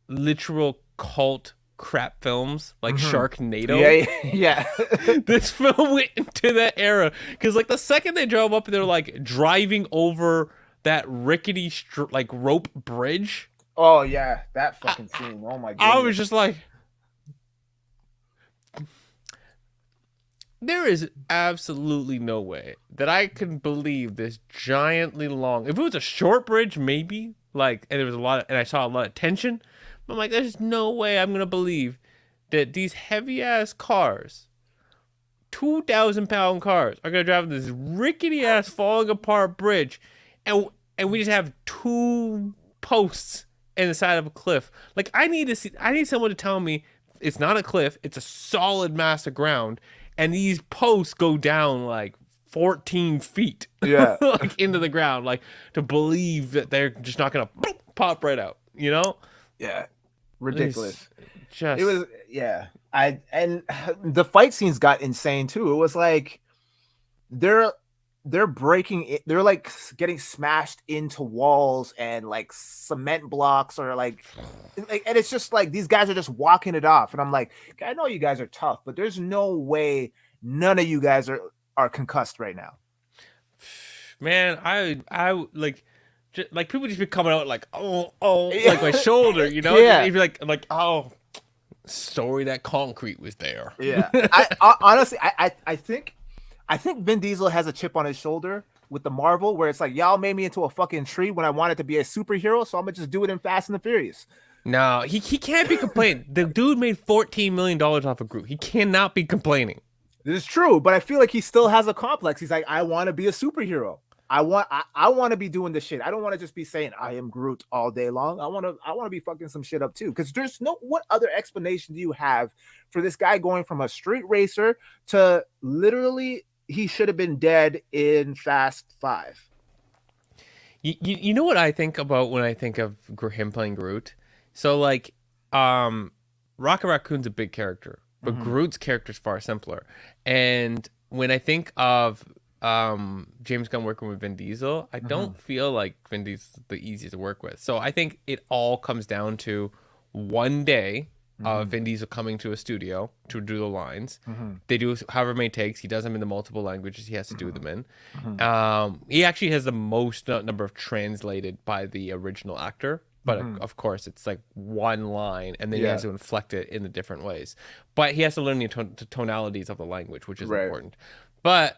literal cult crap films like Mm-hmm. Sharknado, Yeah, yeah. this film went into that era because like the second they drove up, they're like driving over that rickety like rope bridge. Oh yeah, that I, fucking scene. Oh my I goodness. was just like, there is absolutely no way that I can believe this giantly long. If it was a short bridge, maybe like, and there was a lot, and I saw a lot of tension. But I'm like, there's no way I'm gonna believe that these heavy ass cars, 2,000 pound cars, are gonna drive this rickety ass falling apart bridge, and we just have two posts in the side of a cliff. Like I need someone to tell me it's not a cliff, it's a solid mass of ground, and these posts go down like 14 feet Yeah. like into the ground, like to believe that they're just not gonna pop right out, you know? Yeah. Ridiculous. It's It just was yeah. I and the fight scenes got insane too. It was like they're they're breaking it, they're like getting smashed into walls and like cement blocks or like and it's just like these guys are just walking it off and I'm like, I know you guys are tough, but there's no way none of you guys are concussed right now. Man, I like, like people just be coming out like, oh, like my shoulder, you know? Yeah. You'd be like, oh, sorry that concrete was there. Yeah. I honestly I think Vin Diesel has a chip on his shoulder with the Marvel where it's like y'all made me into a fucking tree when I wanted to be a superhero, so I'm gonna just do it in Fast and the Furious. No, he can't be complaining. The dude made $14 million off of Groot. He cannot be complaining. This is true, but I feel like he still has a complex. He's like, I want to be a superhero. I want to be doing this shit. I don't want to just be saying I am Groot all day long. I want to be fucking some shit up too. Because there's no what other explanation do you have for this guy going from a street racer to literally he should have been dead in Fast Five. You know what I think about when I think of him playing Groot? So like, Rocket Raccoon's a big character, but Groot's character is far simpler. And when I think of James Gunn working with Vin Diesel, I don't feel like Vin Diesel's the easiest to work with. So I think it all comes down to one day of Vin Diesel coming to a studio to do the lines. They do however many takes. He does them in the multiple languages he has to do them in. He actually has the most number of translated by the original actor. But of course, it's like one line, and then he has to inflect it in the different ways. But he has to learn the tonalities of the language, which is important. But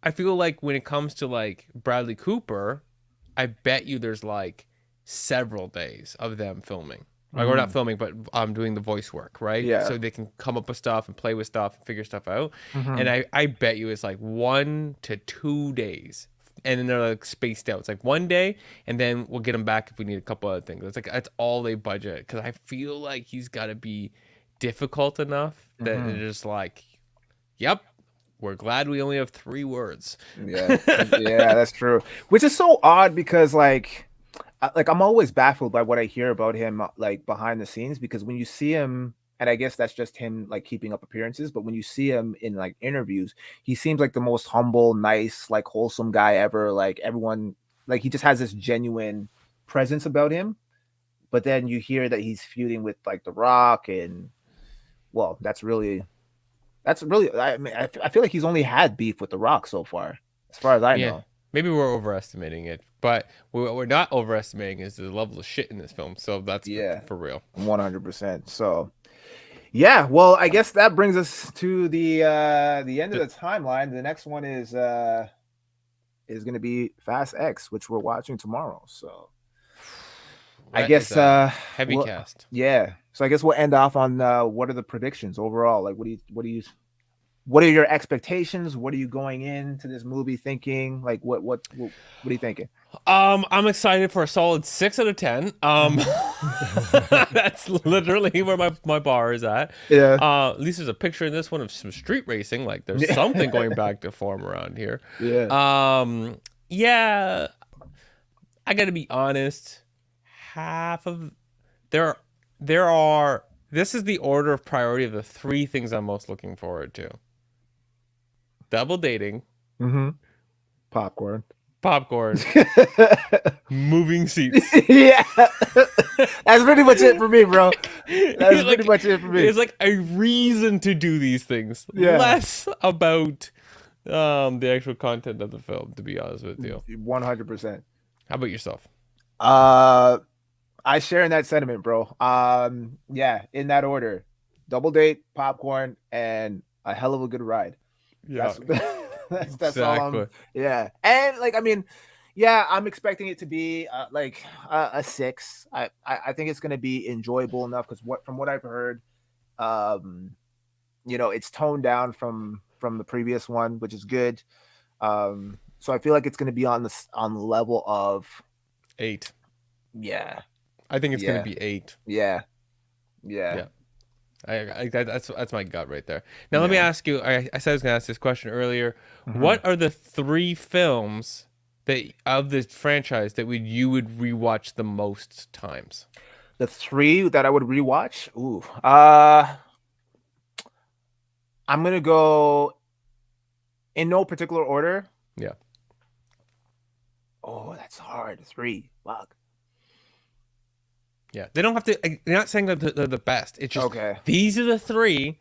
I feel like when it comes to like Bradley Cooper, I bet you there's like several days of them filming. Like, or not filming, but doing the voice work, right? Yeah. So they can come up with stuff and play with stuff and figure stuff out. And I bet you it's like 1 to 2 days. And then they're like spaced out. It's like one day, and then we'll get them back if we need a couple other things. It's like that's all they budget. Because I feel like he's got to be difficult enough that it's just like, yep, we're glad we only have 3 words. Yeah, yeah, that's true. Which is so odd because like I'm always baffled by what I hear about him like behind the scenes because when you see him, and I guess that's just him like keeping up appearances, but when you see him in like interviews, he seems like the most humble, nice, like wholesome guy ever. Like everyone, like he just has this genuine presence about him. But then you hear that he's feuding with like The Rock, and well, that's really. I mean, I feel like he's only had beef with The Rock so far, as far as I Yeah. know. Maybe we're overestimating it, but what we're not overestimating is the level of shit in this film. So that's Yeah, for real. 100%. So yeah, well, I guess that brings us to the end of the timeline. The next one is going to be Fast X, which we're watching tomorrow. So I guess heavy well, cast. yeah. So I guess we'll end off on what are the predictions overall? Like what are your expectations? What are you going into this movie thinking? Like what are you thinking? I'm excited for a solid 6 out of 10. That's literally where my bar is at. Yeah. At least there's a picture in this one of some street racing. Like there's something going back to form around here. Yeah. Yeah. I gotta be honest. Half of there are. This is the order of priority of the 3 things I'm most looking forward to. Double dating. Popcorn. Moving seats. Yeah. That's pretty much it for me, bro. That's pretty much it for me. It's like a reason to do these things. Yeah. Less about the actual content of the film, to be honest with you. 100%. How about yourself? I share in that sentiment, bro. Yeah, in that order. Double date, popcorn, and a hell of a good ride. Yeah. That's Exactly. all. Yeah. And like I mean, yeah, I'm expecting it to be like a 6. I think it's going to be enjoyable enough cuz from what I've heard it's toned down from the previous one, which is good. So I feel like it's going to be on the level of 8. Yeah. I think it's going to be 8. Yeah. That's my gut right there. Now let me ask you. I said I was going to ask this question earlier. What are the 3 films that of this franchise that you would rewatch the most times? The 3 that I would rewatch. Ooh. I'm gonna go in no particular order. Yeah. Oh, that's hard. 3. Fuck. Yeah. They don't have to. They're not saying that they're the best. It's just Okay. these are the 3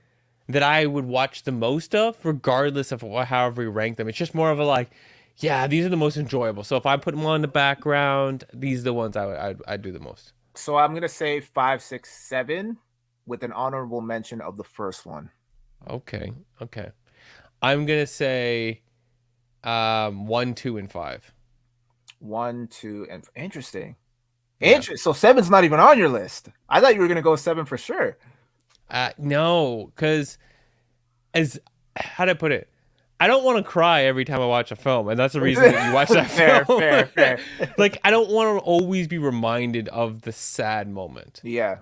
that I would watch the most of, regardless of however we rank them. It's just more of a like, yeah, these are the most enjoyable. So if I put them on the background, these are the ones I'd do the most. So I'm gonna say 5, 6, 7, with an honorable mention of the first one. Okay. Okay. I'm gonna say 1, 2, and 5. 1, 2, and interesting. Yeah. So 7's not even on your list. I thought you were gonna go 7 for sure. No, because as how do I put it? I don't want to cry every time I watch a film, and that's the reason that you watch that fair, film. fair. Like I don't want to always be reminded of the sad moment. Yeah.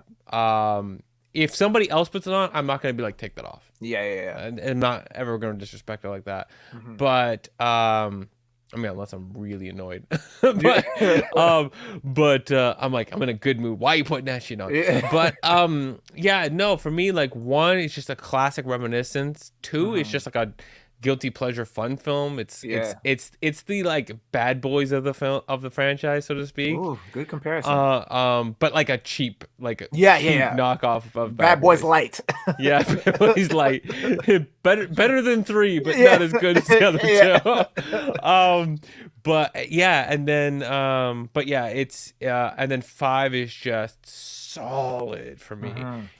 If somebody else puts it on, I'm not gonna be like, take that off. Yeah. And I'm not ever gonna disrespect it like that. Mhm. But I mean, unless I'm really annoyed. but I'm like, I'm in a good mood. Why are you putting that shit on? Yeah. But yeah, no, for me, like 1, it's just a classic reminiscence. 2, it's just like a guilty pleasure fun film. It's the like Bad Boys of the film of the franchise, so to speak. Ooh, good comparison. But like a cheap, Yeah. knockoff of Bad Boys Light. Yeah, Bad Boys Light. better than 3, but not as good as the other 2. But yeah, and then but yeah, it's and then 5 is just solid for me.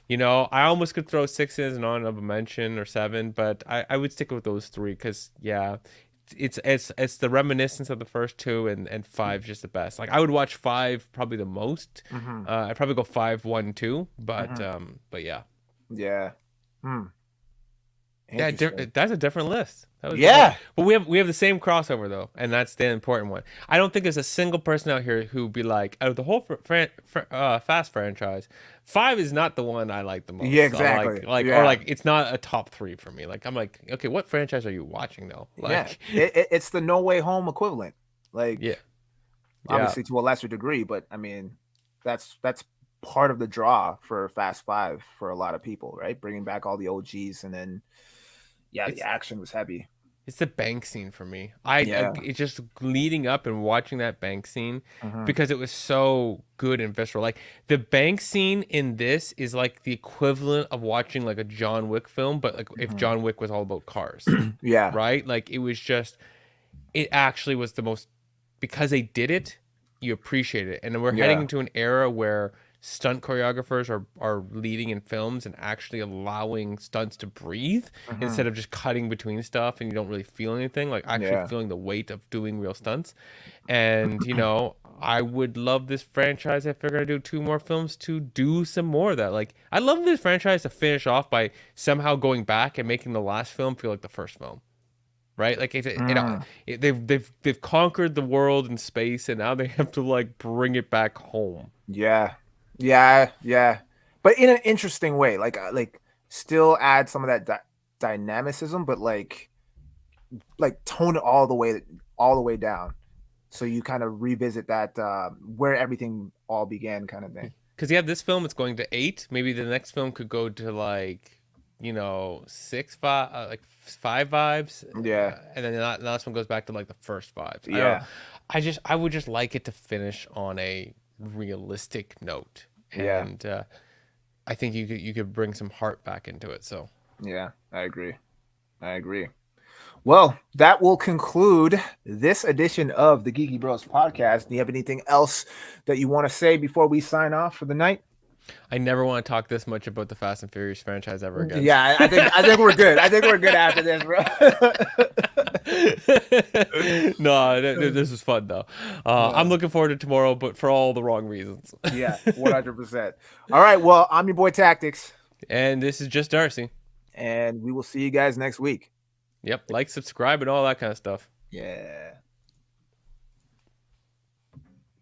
You know, I almost could throw 6 in as an honorable mention or 7, but I would stick with those 3 because yeah, it's the reminiscence of the first 2, and 5 just the best. Like I would watch 5 probably the most. I'd probably go 5, 1, 2, but yeah. Yeah. Yeah, that's a different list. But we have the same crossover though, and that's the important one. I don't think there's a single person out here who'd be like, out of the whole Fast franchise, 5 is not the one I like the most. Yeah, exactly. Or like it's not a top 3 for me. Like I'm like, okay, what franchise are you watching though? Like, it's the No Way Home equivalent. Like, obviously to a lesser degree, but I mean, that's part of the draw for Fast 5 for a lot of people, right? Bringing back all the OGs, and then the action was heavy. It's the bank scene for me. It's just leading up and watching that bank scene because it was so good and visceral. Like the bank scene in this is like the equivalent of watching like a John Wick film, but like if John Wick was all about cars. Right? Like it actually was the most, because they did it, you appreciate it. And we're heading into an era where stunt choreographers are leading in films and actually allowing stunts to breathe instead of just cutting between stuff and you don't really feel anything, like actually feeling the weight of doing real stunts. And you know, I would love this franchise if they're gonna do 2 more films to do some more of that. Like I'd love this franchise to finish off by somehow going back and making the last film feel like the first film. Right, like they've conquered the world and space, and now they have to like bring it back home. But in an interesting way, like still add some of that dynamicism, but like tone it all the way down, so you kind of revisit that where everything all began, kind of thing. Because you have this film, it's going to 8. Maybe the next film could go to like 6, 5, like 5 vibes. And then the last one goes back to like the first 5. I would just like it to finish on a realistic note. And I think you could bring some heart back into it. So I agree. Well, that will conclude this edition of the Geeky Bros podcast. Do you have anything else that you want to say before we sign off for the night? I never want to talk this much about the Fast and Furious franchise ever again. Yeah, I think we're good. I think we're good after this, bro. No, this was fun though. I'm looking forward to tomorrow, but for all the wrong reasons. 100%. All right, well, I'm your boy Tactix. And this is just Darcy. And we will see you guys next week. Yep, like, subscribe, and all that kind of stuff. Yeah.